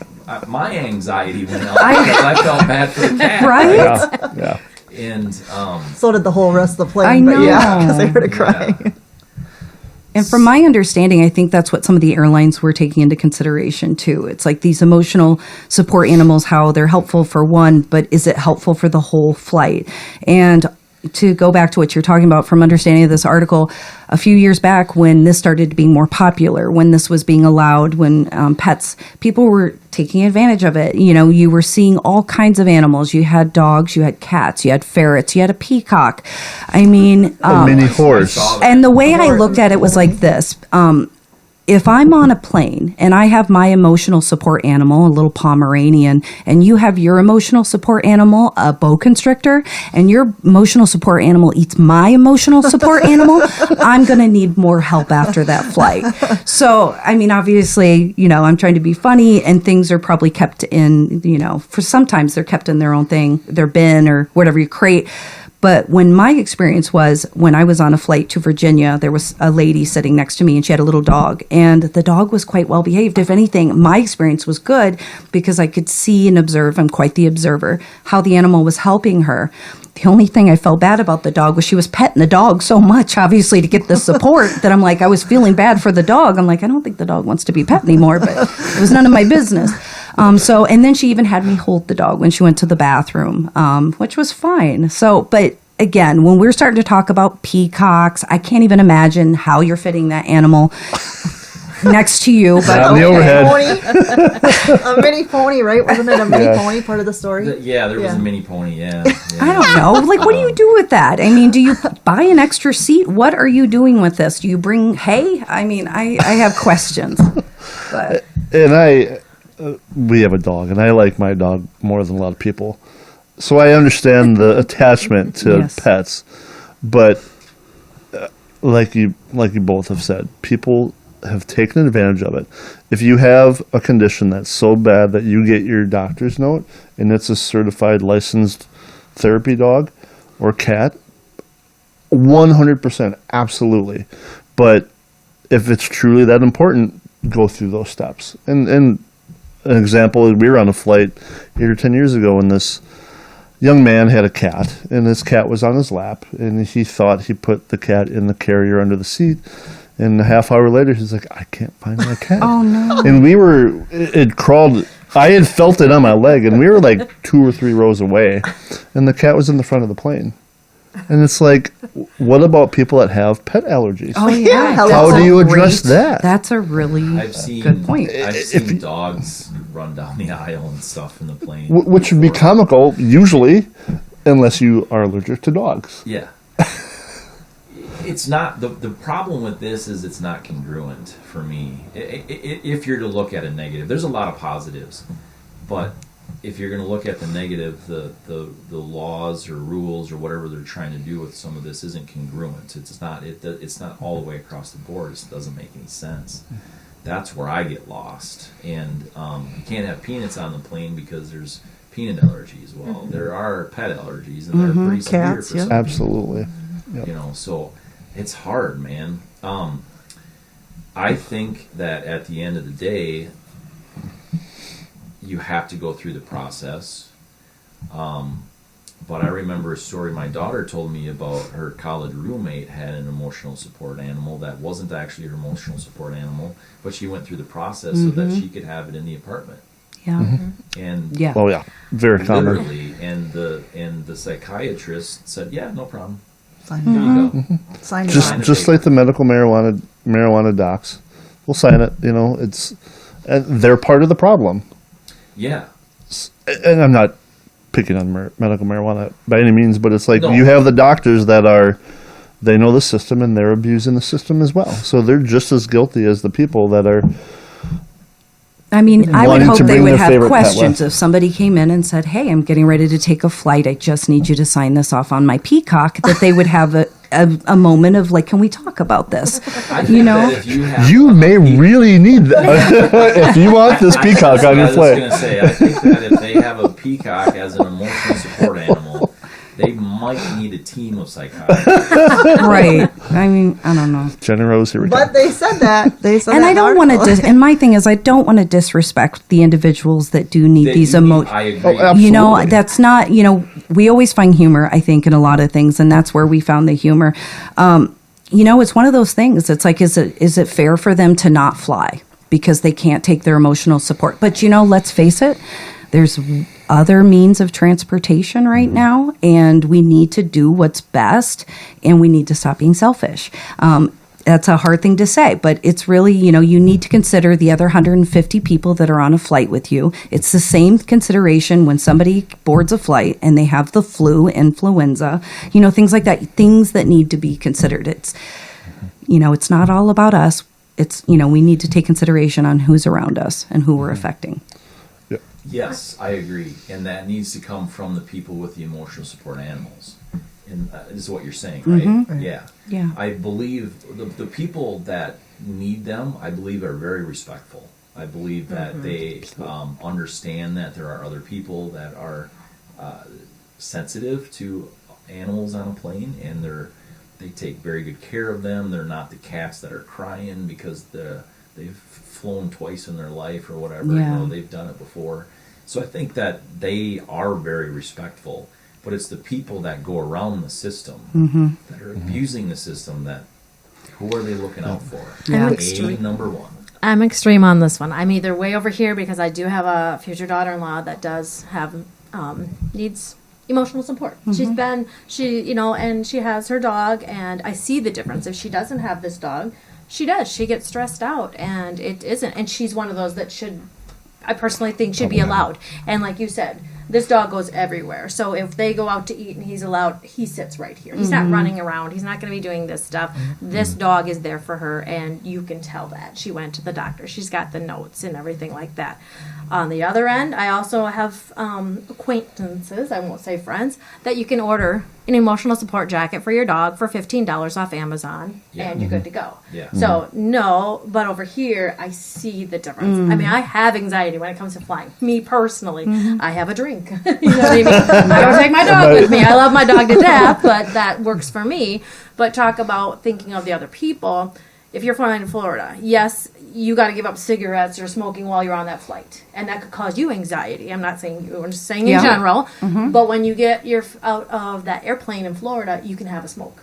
my anxiety went up because I felt bad for the cat. right? Yeah. And, So did the whole rest of the plane. I But yeah, know. because they heard it crying. And from my understanding, I think that's what some of the airlines were taking into consideration too. It's like these emotional support animals, how they're helpful for one, but is it helpful for the whole flight? And to go back to what you're talking about from understanding of this article, a few years back when this started being more popular, when this was being allowed, when pets, people were taking advantage of it. You know, you were seeing all kinds of animals. You had dogs, you had cats, you had ferrets, you had a peacock. I mean, A mini horse. and the way I looked at it was like this. If I'm on a plane and I have my emotional support animal, a little Pomeranian, and you have your emotional support animal, a boa constrictor, and your emotional support animal eats my emotional support animal, I'm going to need more help after that flight. So, I mean, obviously, you know, I'm trying to be funny, and things are probably kept in, you know, for sometimes they're kept in their own thing, their bin or whatever you create. But when my experience was, when I was on a flight to Virginia, there was a lady sitting next to me and she had a little dog, and the dog was quite well behaved. If anything, my experience was good because I could see and observe, I'm quite the observer, how the animal was helping her. The only thing I felt bad about the dog was she was petting the dog so much, obviously, to get the support that I'm like, I was feeling bad for the dog. I'm like, I don't think the dog wants to be pet anymore, but it was none of my business. And then she even had me hold the dog when she went to the bathroom, which was fine. So, but again, when we're starting to talk about peacocks, I can't even imagine how you're fitting that animal next to you. But On the overhead. A mini pony, right? Wasn't it a mini pony part of the story? There was a mini pony. Yeah. I don't know. Like, what do you do with that? I mean, do you buy an extra seat? What are you doing with this? Do you bring hay? I mean, I have questions. But And we have a dog, and I like my dog more than a lot of people. So I understand the attachment to Yes. pets, but like you both have said, people have taken advantage of it. If you have a condition that's so bad that you get your doctor's note and it's a certified licensed therapy dog or cat, 100% absolutely. But if it's truly that important, go through those steps. And an example, we were on a flight 8 or 10 years ago, and this young man had a cat, and this cat was on his lap, and he thought he put the cat in the carrier under the seat. And a half hour later, he's like, I can't find my cat. Oh, no. And it crawled. I had felt it on my leg, and we were like 2 or 3 rows away, and the cat was in the front of the plane. And it's like, what about people that have pet allergies? oh yeah, How that's do a you address that? That's a really good point. I've seen dogs run down the aisle and stuff in the plane. Which would be comical, usually, unless you are allergic to dogs. Yeah. It's not the problem with this is it's not congruent for me. If you're to look at a negative, there's a lot of positives, but if you're going to look at the negative, the laws or rules or whatever they're trying to do with some of this isn't congruent. It's not all the way across the board. It doesn't make any sense. That's where I get lost. And you can't have peanuts on the plane because there's peanut allergies. Well, there are pet allergies, and they're pretty severe Cats, for yeah. some Absolutely. Yep. you know, so it's hard, man. I think that at the end of the day, you have to go through the process. But I remember a story my daughter told me about her college roommate had an emotional support animal that wasn't actually her emotional support animal, but she went through the process so that she could have it in the apartment. Yeah. And Yeah. Oh, yeah. Very common. literally, and the psychiatrist said, "Yeah, no problem. Sign Here it. you go." Sign it. Just like the medical marijuana docs. We'll sign it, you know, and they're part of the problem. Yeah. And I'm not picking on medical marijuana by any means, but it's like No. you have the doctors that they know the system and they're abusing the system as well. So they're just as guilty as the people that are. I mean, I would Wanting hope to they bring would their have favorite pet questions. with. If somebody came in and said, "Hey, I'm getting ready to take a flight. I just need you to sign this off on my peacock," that they would have a moment of like, "Can we talk about this?" I think You know? that if you have You may really need that if you want this peacock on your I was plate. going to say, I think that if they have a peacock as an emotional support animal, they might need a team of psychiatrists. Right. I mean, I don't know. Jenny Rose, here we go. But they said that. They said And that I in the don't want article. to. And my thing is, I don't want to disrespect the individuals that do need They these do need- emotions. I agree. Oh, You know, Absolutely. that's not, you know, we always find humor, I think, in a lot of things, and that's where we found the humor. it's one of those things. It's like, is it fair for them to not fly because they can't take their emotional support? But, let's face it, there's other means of transportation right now, and we need to do what's best, and we need to stop being selfish. That's a hard thing to say, but it's really, you need to consider the other 150 people that are on a flight with you. It's the same consideration when somebody boards a flight and they have the flu, influenza, things like that, things that need to be considered. It's, it's not all about us. It's, we need to take consideration on who's around us and who we're affecting. Yes, I agree. And that needs to come from the people with the emotional support animals. And this is what you're saying, right? Mm-hmm. Yeah. Yeah. I believe the people that need them, I believe, are very respectful. I believe that they understand that there are other people that are sensitive to animals on a plane, and they take very good care of them. They're not the cats that are crying because they've flown twice in their life or whatever. Yeah. They've done it before. So I think that they are very respectful. But it's the people that go around the system that are abusing the system who are they looking out for? Yeah. Number one. I'm extreme on this one. I'm either way over here because I do have a future daughter-in-law that does have needs emotional support. And she has her dog, and I see the difference. If she doesn't have this dog, she does. She gets stressed out, and it isn't. And she's one of those that I personally think should be allowed. And like you said, this dog goes everywhere. So if they go out to eat and he's allowed, he sits right here. He's not running around. He's not going to be doing this stuff. This dog is there for her, and you can tell that. She went to the doctor. She's got the notes and everything like that. On the other end, I also have acquaintances, I won't say friends, that you can order an emotional support jacket for your dog for $15 off Amazon, and you're good to go. Yeah. So, no, but over here, I see the difference. I mean, I have anxiety when it comes to flying. Me personally, I have a drink. You know what I mean? I don't take my dog with me. I love my dog to death, but that works for me. But talk about thinking of the other people. If you're flying to Florida, yes, you got to give up cigarettes or smoking while you're on that flight, and that could cause you anxiety. I'm not saying you, I'm just saying in general. But when you get out of that airplane in Florida, you can have a smoke.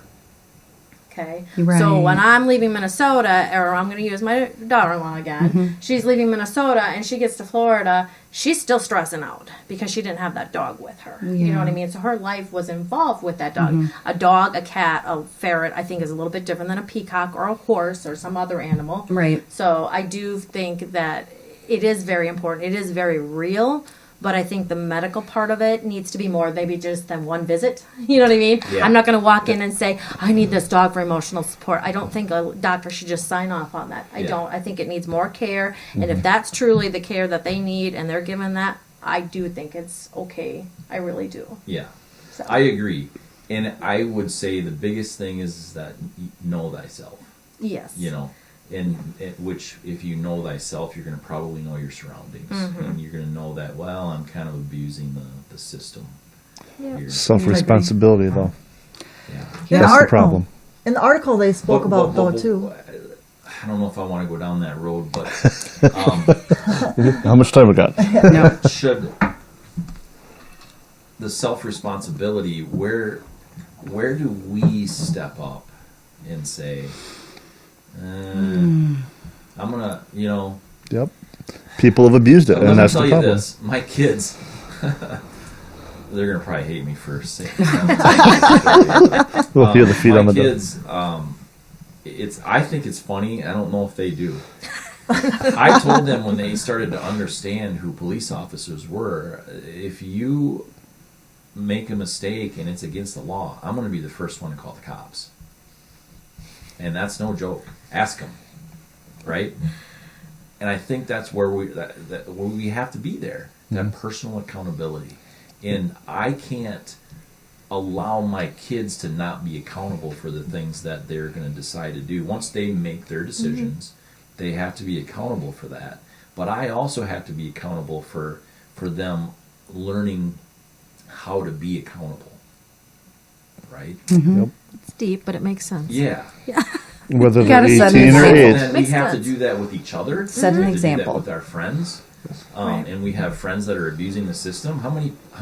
Okay. Right. So when I'm leaving Minnesota, or I'm going to use my daughter-in-law again, she's leaving Minnesota and she gets to Florida, she's still stressing out because she didn't have that dog with her. You know what I mean? So her life was involved with that dog. A dog, a cat, a ferret, I think is a little bit different than a peacock or a horse or some other animal. Right. So I do think that it is very important. It is very real. But I think the medical part of it needs to be more, maybe just than one visit. You know what I mean? Yeah. I'm not going to walk in and say, I need this dog for emotional support. I don't think a doctor should just sign off on that. I don't. I think it needs more care. And if that's truly the care that they need and they're given that, I do think it's okay. I really do. Yeah. So. I agree. And I would say the biggest thing is that know thyself. Yes. And which, if you know thyself, you're going to probably know your surroundings, and you're going to know that. Well, I'm kind of abusing the system. Yeah. Self-responsibility, though. Yeah. That's the problem. In the article, they spoke about though too. I don't know if I want to go down that road, but How much time we got? No. should the self-responsibility, where do we step up and say, I'm gonna, Yep. People have abused it, let and me that's tell the you problem. this: my kids, they're gonna probably hate me for saying. We'll feel the feet my on the door. kids, I think it's funny. I don't know if they do. I told them when they started to understand who police officers were, if you make a mistake and it's against the law, I'm going to be the first one to call the cops. And that's no joke. Ask them, right? And I think that's where where we have to be there. That personal accountability. And I can't allow my kids to not be accountable for the things that they're going to decide to do. Once they make their decisions, they have to be accountable for that. But I also have to be accountable for them learning how to be accountable. Right? Yep. It's deep, but it makes sense. Yeah. Whether gotta they're set an 18 or example. 8. And then we Makes have sense. to do that with each other. Set an We have to do example. that with our friends. Right. And we have friends that are abusing the system. How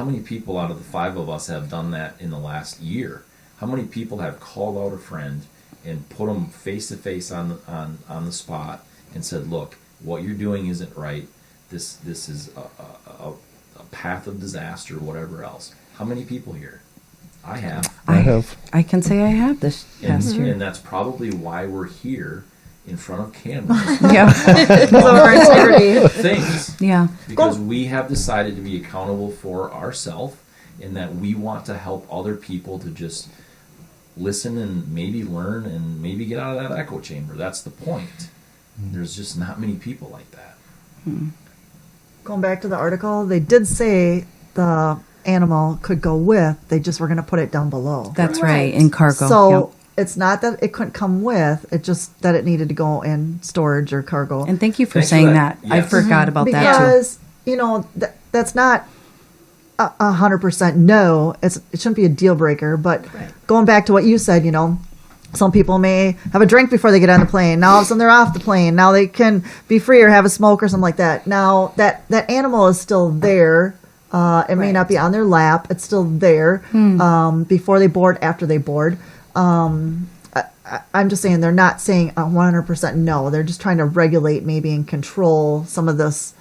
many people out of the 5 of us have done that in the last year? How many people have called out a friend and put them face to face on the spot and said, look, what you're doing isn't right. This is a path of disaster, whatever else. How many people here? I have. I have. I can say I have this past year. And that's probably why we're here in front of cameras. Yeah. Because of our integrity. Things. Yeah. Because we have decided to be accountable for ourselves, and that we want to help other people to just listen and maybe learn and maybe get out of that echo chamber. That's the point. There's just not many people like that. Going back to the article, they did say the animal could go with. They just were going to put it down below. That's Right. right. In cargo. So Yep. it's not that it couldn't come with. It's just that it needed to go in storage or cargo. And thank you for Thanks for saying that. that. I Yes. forgot about that too. Because you know that's not 100% no. It shouldn't be a deal breaker. But going back to what you said, you know, some people may have a drink before they get on the plane. Now all of a sudden they're off the plane. Now they can be free or have a smoke or something like that. Now that animal is still there. It may not be on their lap. It's still there before they board, after they board. I'm just saying they're not saying 100% no. They're just trying to regulate maybe and control some of this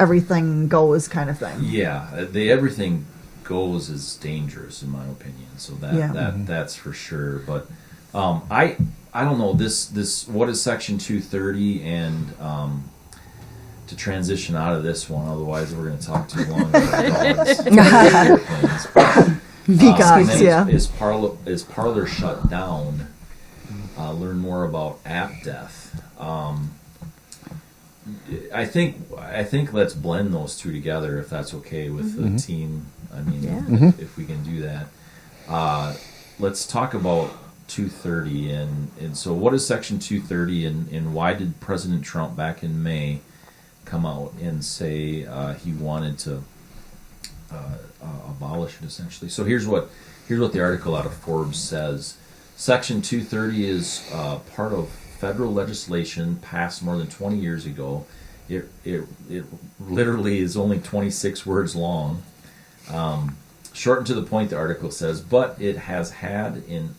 everything goes kind of thing. Yeah, the everything goes is dangerous in my opinion. So that's for sure. But I don't know this what is Section 230 and to transition out of this one, otherwise we're going to talk too long about dogs. Peacocks, yeah. Is parlor shut down? Learn more about app death. I think let's blend those two together if that's okay with the team. I mean, if we can do that. Let's talk about 230 and so what is Section 230 and why did President Trump back in May come out and say he wanted to abolish it essentially? So here's what the article out of Forbes says. Section 230 is part of federal legislation passed more than 20 years ago. It literally is only 26 words long. Short and to the point, the article says, but it has had an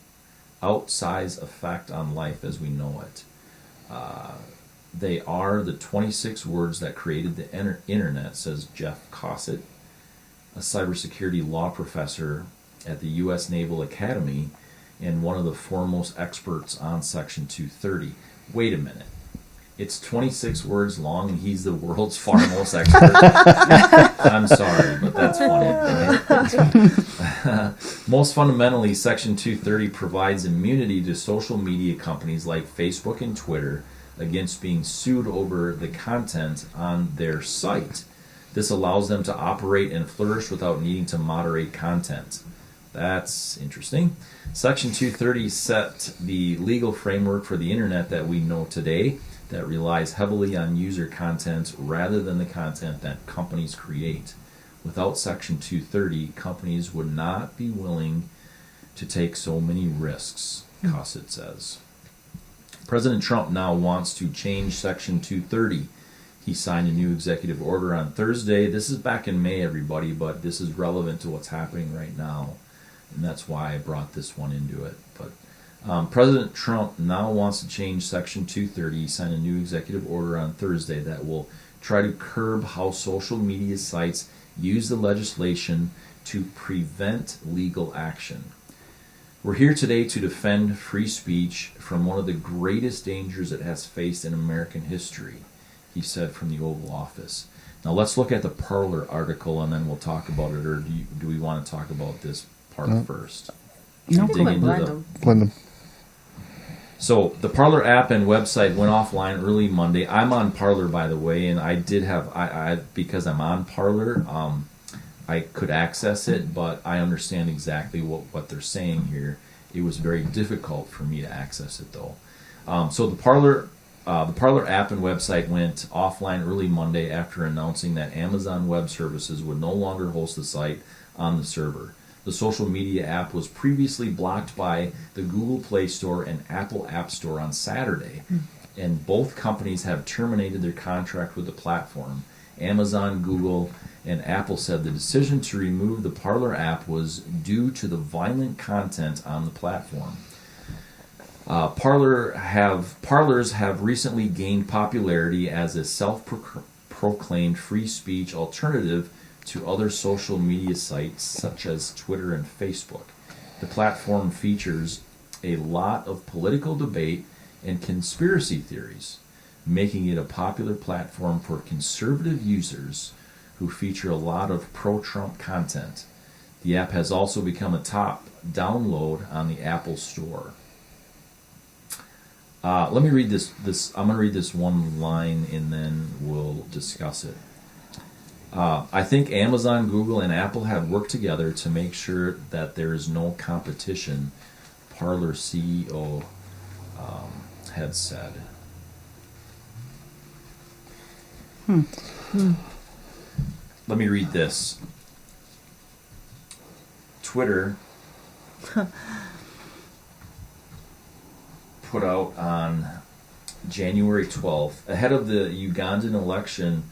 outsized effect on life as we know it. They are the 26 words that created the internet, says Jeff Cossett, a cybersecurity law professor at the U.S. Naval Academy and one of the foremost experts on Section 230. Wait a minute. It's 26 words long and he's the world's foremost expert? I'm sorry, but that's funny. Most fundamentally, Section 230 provides immunity to social media companies like Facebook and Twitter against being sued over the content on their site. This allows them to operate and flourish without needing to moderate content. That's interesting. Section 230 set the legal framework for the internet that we know today that relies heavily on user content rather than the content that companies create. Without Section 230, companies would not be willing to take so many risks, Cossett says. President Trump now wants to change Section 230. He signed a new executive order on Thursday. This is back in May, everybody, but this is relevant to what's happening right now. And that's why I brought this one into it. But President Trump now wants to change Section 230. He signed a new executive order on Thursday that will try to curb how social media sites use the legislation to prevent legal action. We're here today to defend free speech from one of the greatest dangers it has faced in American history, he said from the Oval Office. Now let's look at the Parlor article and then we'll talk about it, or do we want to talk about this part first? No, Dig into blend the- them. Blend them. So the Parlor app and website went offline early Monday. I'm on Parlor, by the way, and I did have I because I'm on Parlor, I could access it, but I understand exactly what they're saying here. It was very difficult for me to access it though. So the Parlor app and website went offline early Monday after announcing that Amazon Web Services would no longer host the site on the server. The social media app was previously blocked by the Google Play Store and Apple App Store on Saturday, and both companies have terminated their contract with the platform. Amazon, Google, and Apple said the decision to remove the Parlor app was due to the violent content on the platform. Parlors have recently gained popularity as a self-proclaimed free speech alternative to other social media sites such as Twitter and Facebook. The platform features a lot of political debate and conspiracy theories, making it a popular platform for conservative users who feature a lot of pro-Trump content. The app has also become a top download on the Apple Store. Let me read this. I'm going to read this one line and then we'll discuss it. I think Amazon, Google, and Apple have worked together to make sure that there is no competition, Parlor CEO had said. Let me read this. Twitter put out on January 12th, ahead of the Ugandan election,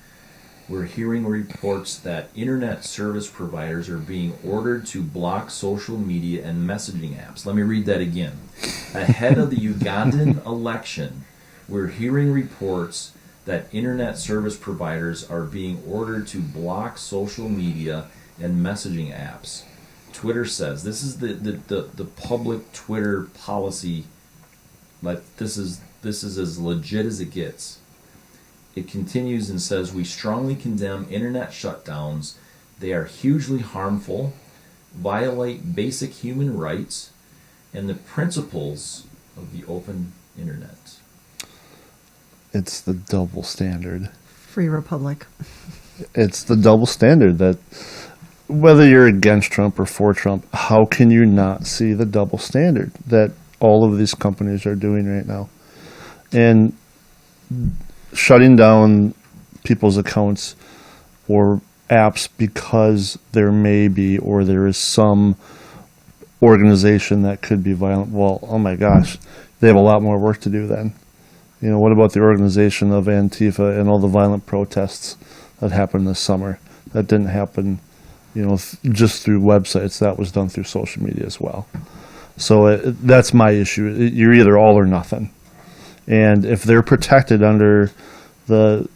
we're hearing reports that internet service providers are being ordered to block social media and messaging apps. Let me read that again. Ahead of the Ugandan election, we're hearing reports that internet service providers are being ordered to block social media and messaging apps. Twitter says this is the public Twitter policy. Like this is as legit as it gets. It continues and says, we strongly condemn internet shutdowns. They are hugely harmful, violate basic human rights, and the principles of the open internet. It's the double standard. Free Republic. It's the double standard that whether you're against Trump or for Trump, how can you not see the double standard that all of these companies are doing right now? And shutting down people's accounts or apps because there may be or there is some organization that could be violent. Well, oh my gosh, they have a lot more work to do then. You know, what about the organization of Antifa and all the violent protests that happened this summer? That didn't happen, you know, just through websites. That was done through social media as well. So that's my issue. You're either all or nothing. And if they're protected under the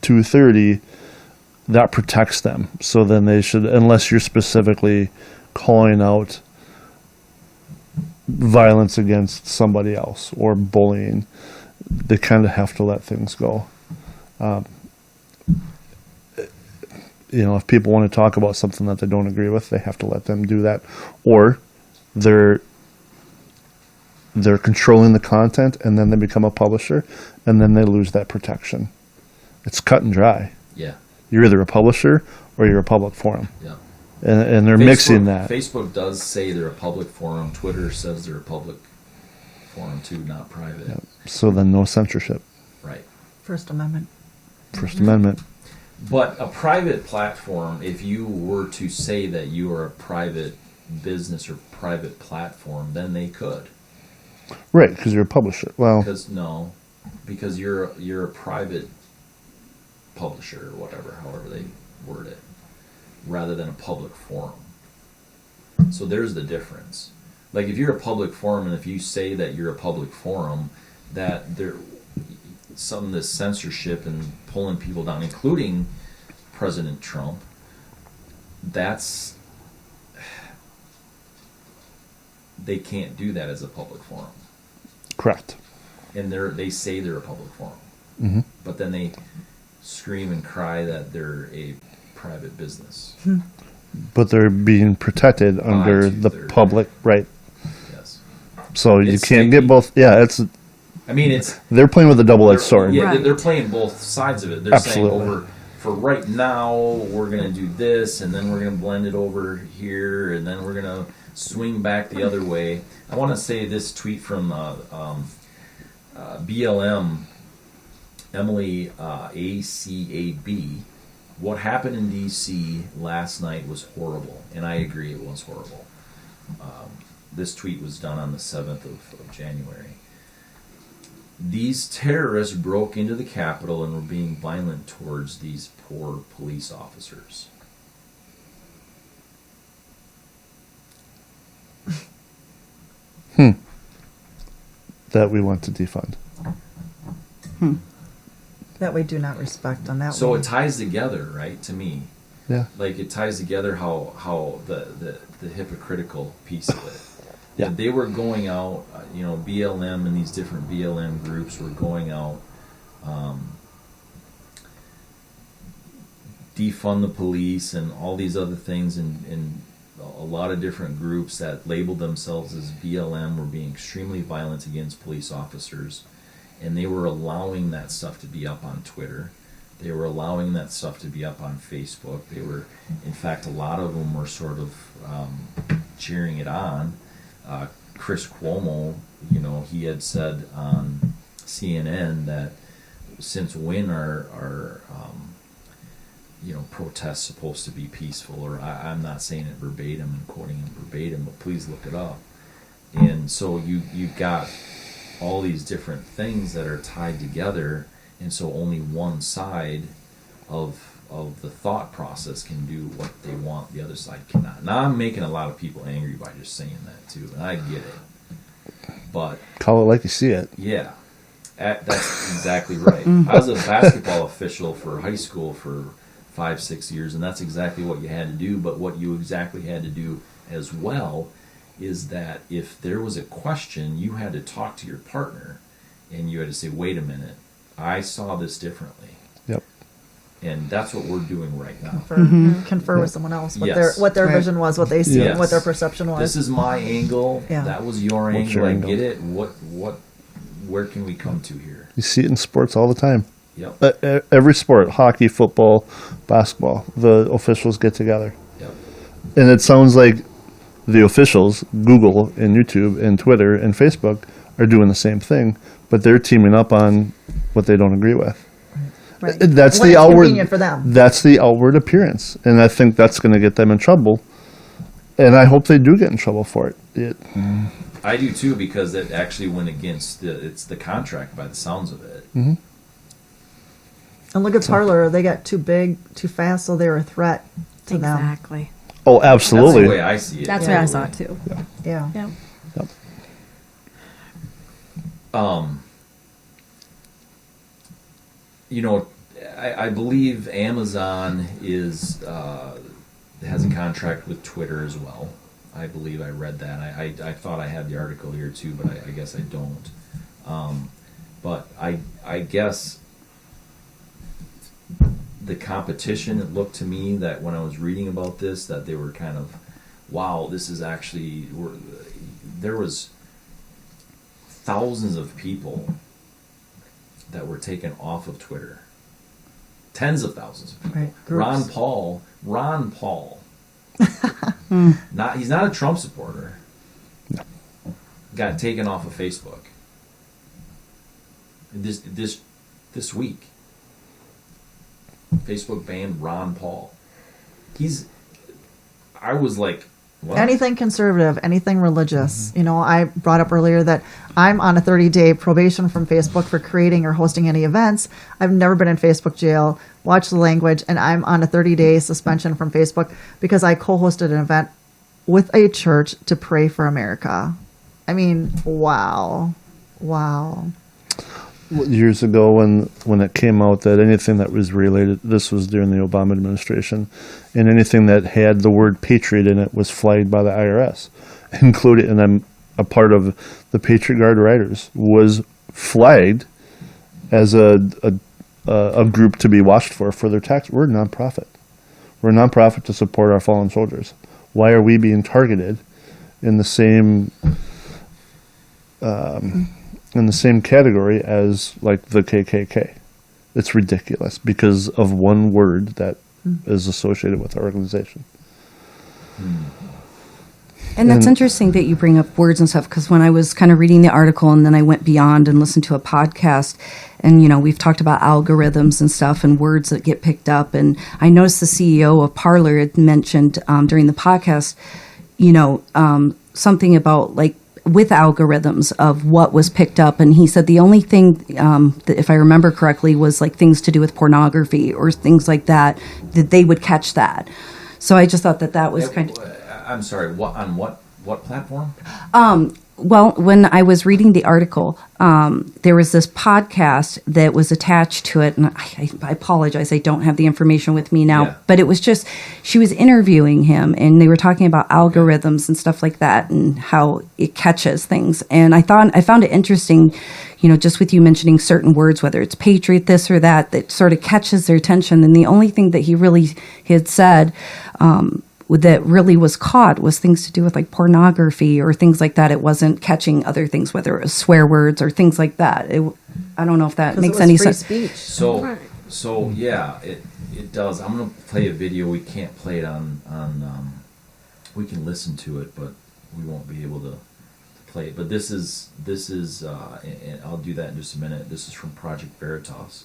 230, that protects them. So then they should, unless you're specifically calling out violence against somebody else or bullying, they kind of have to let things go. You know, if people want to talk about something that they don't agree with, they have to let them do that. Or they're controlling the content, and then they become a publisher, and then they lose that protection. It's cut and dry. Yeah. You're either a publisher or you're a public forum. Yeah. And they're mixing that. Facebook does say they're a public forum. Twitter says they're a public forum too, not private. Yeah. So then no censorship. Right. First Amendment. First Amendment. But a private platform, if you were to say that you are a private business or private platform, then they could. Right, because you're a publisher. Well, because you're a private publisher or whatever, however they word it, rather than a public forum. So there's the difference. Like if you're a public forum, and if you say that you're a public forum, that there some of this censorship and pulling people down, including President Trump, they can't do that as a public forum. correct. And they say they're a public forum. Mm-hmm. But then they scream and cry that they're a private business. But they're being protected under the 230. public, right? Yes. So you It's can't sticky. get both. Yeah, they're playing with a double-edged sword. Yeah, Right. they're playing both sides of it. They're Absolutely. saying for right now, we're going to do this, and then we're going to blend it over here, and then we're going to swing back the other way. I want to say this tweet from BLM, Emily ACAB. What happened in D.C. last night was horrible, and I agree it was horrible. This tweet was done on the 7th of January. These terrorists broke into the Capitol and were being violent towards these poor police officers. that we want to defund. That we do not respect on that So one. it ties together, right? To me, Yeah. like it ties together how the hypocritical piece of it. Yeah. They were going out, BLM and these different BLM groups were going out, defund the police and all these other things, and a lot of different groups that labeled themselves as BLM were being extremely violent against police officers, and they were allowing that stuff to be up on Twitter. They were allowing that stuff to be up on Facebook. They were, in fact, a lot of them were sort of cheering it on. Chris Cuomo, he had said on CNN that since when are protests supposed to be peaceful? Or I'm not saying it verbatim and quoting him verbatim, but please look it up. And so you've got all these different things that are tied together, and so only one side of the thought process can do what they want, the other side cannot. Now I'm making a lot of people angry by just saying that too, and I get it. But Call it like you see it. yeah, that's exactly right. I was a basketball official for high school for 5-6 years, and that's exactly what you had to do. But what you exactly had to do as well is that if there was a question, you had to talk to your partner, and you had to say, wait a minute, I saw this differently. Yep. And that's what we're doing right now. Confer with someone else Yes. what their Right. vision was, what they see, Yes. and what their perception was. This is my angle. Yeah. That was your What's angle. your I angle? get it. Where can we come to here? You see it in sports all the time. Yep. Every sport, hockey, football, basketball, the officials get together. Yep. And it sounds like the officials, Google and YouTube and Twitter and Facebook, are doing the same thing, but they're teaming up on what they don't agree with. Right. That's When the it's outward. convenient for them. That's the outward appearance, and I think that's going to get them in trouble. And I hope they do get in trouble for it. I do too, because it actually went against it's the contract by the sounds of it. And look at Parlor. They got too big, too fast, so they were a threat to them. Exactly. Oh, That's the absolutely. way I see it. That's what I saw too. Yeah. Yeah. Yep. I believe Amazon has a contract with Twitter as well. I believe I read that. I thought I had the article here too, but I guess I don't. But I guess the competition, it looked to me that when I was reading about this, that they were kind of, wow, this is actually, there was thousands of people that were taken off of Twitter. Tens of thousands of people. Right, groups. Ron Paul. He's not a Trump supporter. Got taken off of Facebook. This week. Facebook banned Ron Paul. I was like, what? Anything conservative, anything religious. I brought up earlier that I'm on a 30-day probation from Facebook for creating or hosting any events. I've never been in Facebook jail. Watch the language. And I'm on a 30-day suspension from Facebook because I co-hosted an event with a church to pray for America. I mean, wow. Years ago when it came out that anything that was related, this was during the Obama administration, and anything that had the word patriot in it was flagged by the IRS, including, and I'm a part of the Patriot Guard Riders, was flagged as a group to be watched for their tax. We're a nonprofit. We're a nonprofit to support our fallen soldiers. Why are we being targeted in the same category as like the KKK? It's ridiculous because of one word that is associated with our organization. And that's interesting that you bring up words and stuff, because when I was kind of reading the article and then I went beyond and listened to a podcast, and we've talked about algorithms and stuff and words that get picked up, and I noticed the CEO of Parlor had mentioned during the podcast, something about like with algorithms of what was picked up, and he said the only thing, that, if I remember correctly, was like things to do with pornography or things like that they would catch that. So I just thought that was kind of. I'm sorry. What on what platform? Well, when I was reading the article, there was this podcast that was attached to it, and I apologize, I don't have the information with me now, Yeah. but it was just, she was interviewing him, and they were talking about algorithms and stuff like that, and how it catches things. And I found it interesting, just with you mentioning certain words, whether it's patriot, this or that sort of catches their attention. And the only thing that he had said, that really was caught was things to do with like pornography or things like that. It wasn't catching other things, whether it was swear words or things like that. I don't know if that makes any sense. Speech. So yeah, it does. I'm gonna play a video. We can't play it on we can listen to it, but we won't be able to play it. But this is and I'll do that in just a minute. This is from Project Veritas.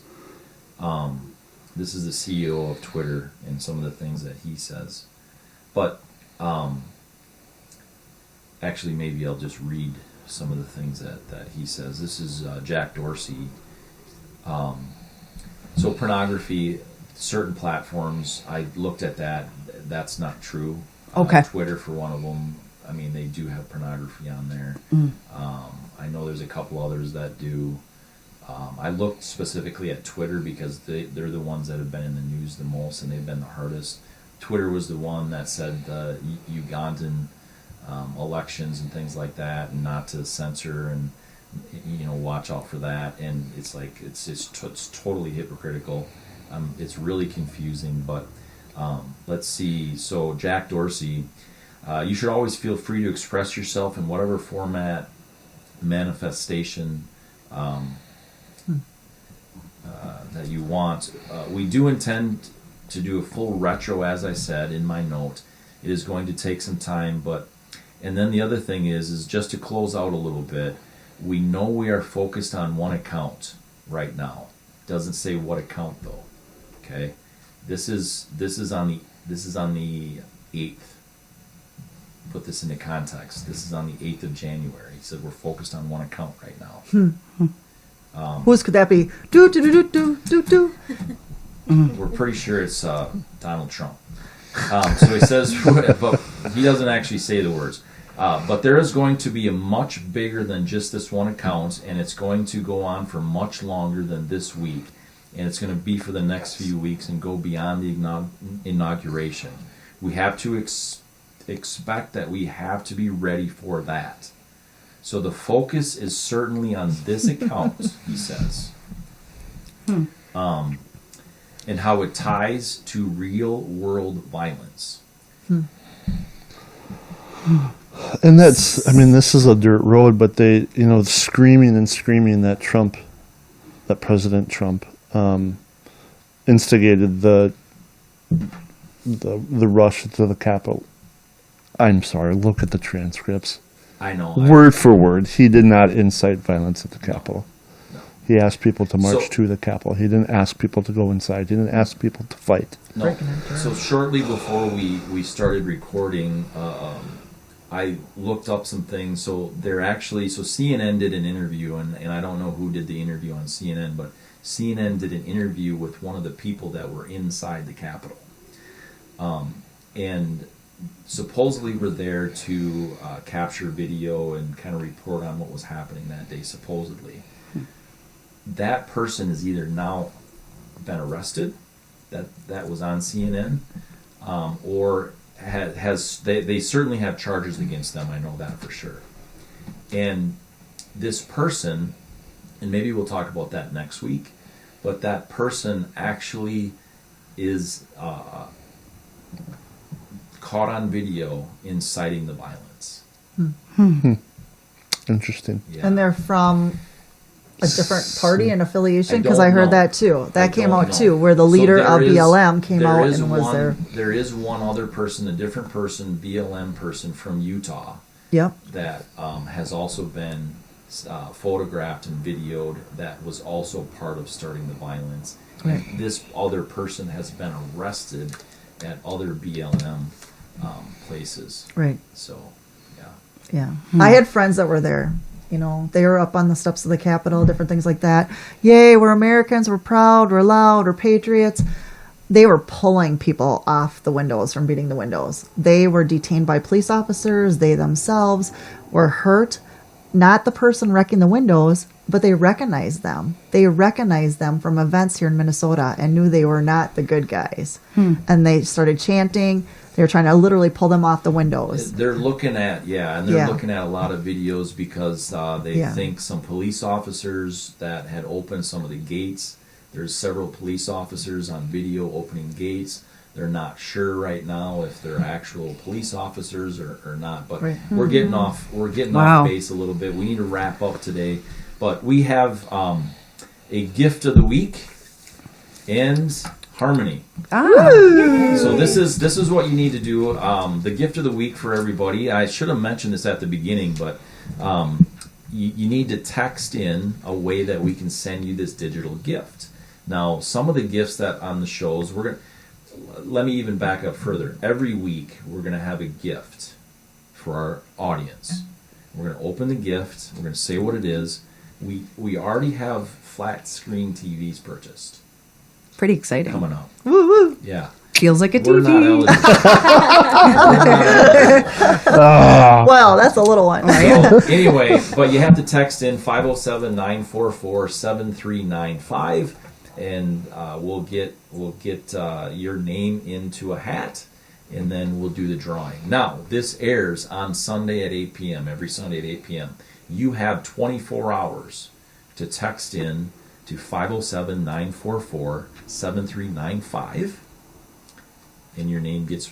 This is the CEO of Twitter and some of the things that he says. But actually, maybe I'll just read some of the things that he says. This is Jack Dorsey. So pornography, certain platforms, I looked at that. That's not true. Okay. Twitter, for one of them, I mean, they do have pornography on there. I know there's a couple others that do. I looked specifically at Twitter because they're the ones that have been in the news the most, and they've been the hardest. Twitter was the one that said the Ugandan elections and things like that, and not to censor and watch out for that. And it's like it's totally hypocritical. It's really confusing. But let's see. So Jack Dorsey, you should always feel free to express yourself in whatever format, manifestation that you want. We do intend to do a full retro, as I said in my note. It is going to take some time, and then the other thing is just to close out a little bit, we know we are focused on one account right now. Doesn't say what account though. Okay? This is on the 8th. Put this into context. This is on the 8th of January. He said we're focused on one account right now. Whose could that be? Do. We're pretty sure it's Donald Trump. So he says, but he doesn't actually say the words. But there is going to be a much bigger than just this one account, and it's going to go on for much longer than this week. And it's going to be for the next few weeks and go beyond the inauguration. We have to expect that we have to be ready for that. So the focus is certainly on this account, he says. And how it ties to real world violence. And this is a dirt road, but they, screaming that President Trump instigated the rush to the Capitol. I'm sorry, look at the transcripts. I know. Word for word, he did not incite violence at the Capitol. No. He asked people to march to the Capitol. He didn't ask people to go inside. He didn't ask people to fight. No. So shortly before we started recording, I looked up some things. So CNN did an interview, and I don't know who did the interview on CNN, but CNN did an interview with one of the people that were inside the Capitol. And supposedly were there to capture video and kind of report on what was happening that day, supposedly. That person has either now been arrested, that was on CNN, or they certainly have charges against them. I know that for sure. And this person, and maybe we'll talk about that next week, but that person actually is caught on video inciting the violence. Interesting. Yeah. And they're from a different party and affiliation? Because don't I heard know. that too. That came don't out know. too, where the So leader there of is- BLM came there out is and was one- there. There is one other person, a different person, BLM person from Utah, Yep. that has also been photographed and videoed, that was also part of starting the violence. Right. And this other person has been arrested at other BLM places. Right. So, yeah. Yeah. I had friends that were there. They were up on the steps of the Capitol, different things like that. Yay, we're Americans, we're proud, we're loud, we're patriots. They were pulling people off the windows from beating the windows. They were detained by police officers. They themselves were hurt. not the person wrecking the windows, but they recognized them. They recognized them from events here in Minnesota and knew they were not the good guys. And they started chanting. They were trying to literally pull them off the windows. They're looking at, looking at a lot of videos because they think some police officers that had opened some of the gates. There's several police officers on video opening gates. They're not sure right now if they're actual police officers or not. But we're getting off base a little bit. We need to wrap up today. But we have a gift of the week and harmony. So this is what you need to do. The gift of the week for everybody. I should have mentioned this at the beginning, but you need to text in a way that we can send you this digital gift. Now, some of the gifts that on the shows, let me even back up further. Every week, we're going to have a gift for our audience. We're going to open the gift. We're going to say what it is. We already have flat screen TVs purchased. Pretty exciting. Coming up. Woo woo. Yeah. Feels like a We're not TV. eligible. Well, that's a little one. So, anyway, but you have to text in 507-944-7395, and we'll get your name into a hat, and then we'll do the drawing. Now, this airs on Sunday at 8 p.m., every Sunday at 8 p.m. You have 24 hours to text in to 507-944-7395, and your name gets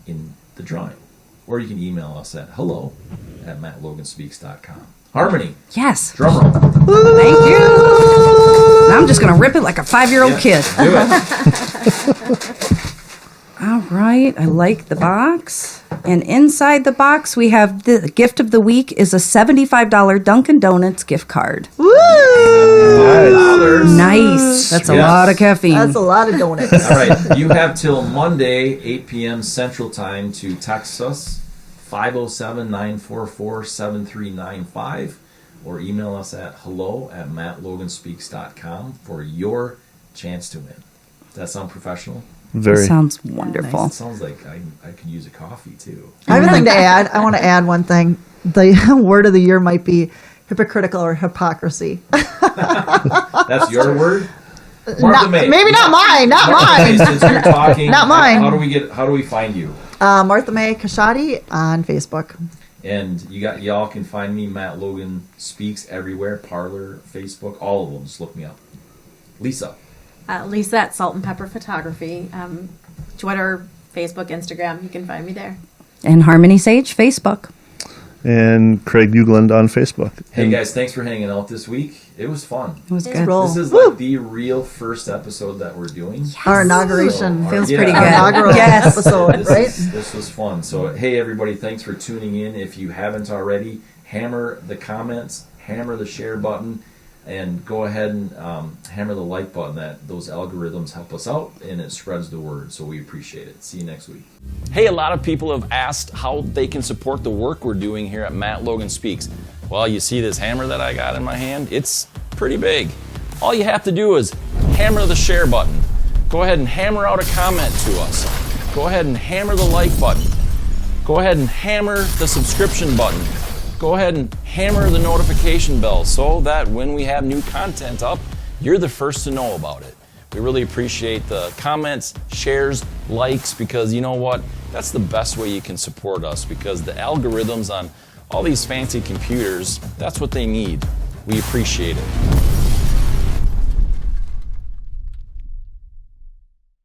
in the drawing. Or you can email us at hello@mattloganspeaks.com. Harmony. Yes. Drum roll. Thank you. And I'm just going to rip it like a 5-year-old kid. Do it. All right. I like the box. And inside the box, we have the gift of the week is a $75 Dunkin' Donuts gift card. Woo! Nice. That's a Yes. lot of caffeine. That's a lot of donuts. All right. You have till Monday, 8 p.m. Central Time to text us, 507-944-7395, or email us at hello@mattloganspeaks.com for your chance to win. Does that sound professional? Very. Sounds wonderful. It sounds like I could use a coffee, too. I have a thing to add. I want to add one thing. The word of the year might be hypocritical or hypocrisy. That's your word? Martha May. Maybe not mine. Not Martha May, mine. since you're talking, Not mine. How do we find you? Martha May Kashadi on Facebook. And y'all can find me, Matt Logan Speaks, everywhere, Parlor, Facebook, all of them. Just look me up. Lisa. Lisa at Salt and Pepper Photography. Twitter, Facebook, Instagram. You can find me there. And Harmony Sage, Facebook. And Craig Ugland on Facebook. Hey And guys, thanks for hanging out this week. It was fun. It was It's good. roll. This is Woo! like the real first episode that we're doing. Our inauguration. So, Feels yeah. pretty Our good. inaugural Yes. episode, right? This was fun. So, hey, everybody, thanks for tuning in. If you haven't already, hammer the comments, hammer the share button, and go ahead and hammer the like button. Those algorithms help us out, and it spreads the word. So we appreciate it. See you next week. Hey, a lot of people have asked how they can support the work we're doing here at Matt Logan Speaks. Well, you see this hammer that I got in my hand? It's pretty big. All you have to do is hammer the share button. Go ahead and hammer out a comment to us. Go ahead and hammer the like button. Go ahead and hammer the subscription button. Go ahead and hammer the notification bell so that when we have new content up, you're the first to know about it. We really appreciate the comments, shares, likes, because you know what? That's the best way you can support us, because the algorithms on all these fancy computers, that's what they need. We appreciate it.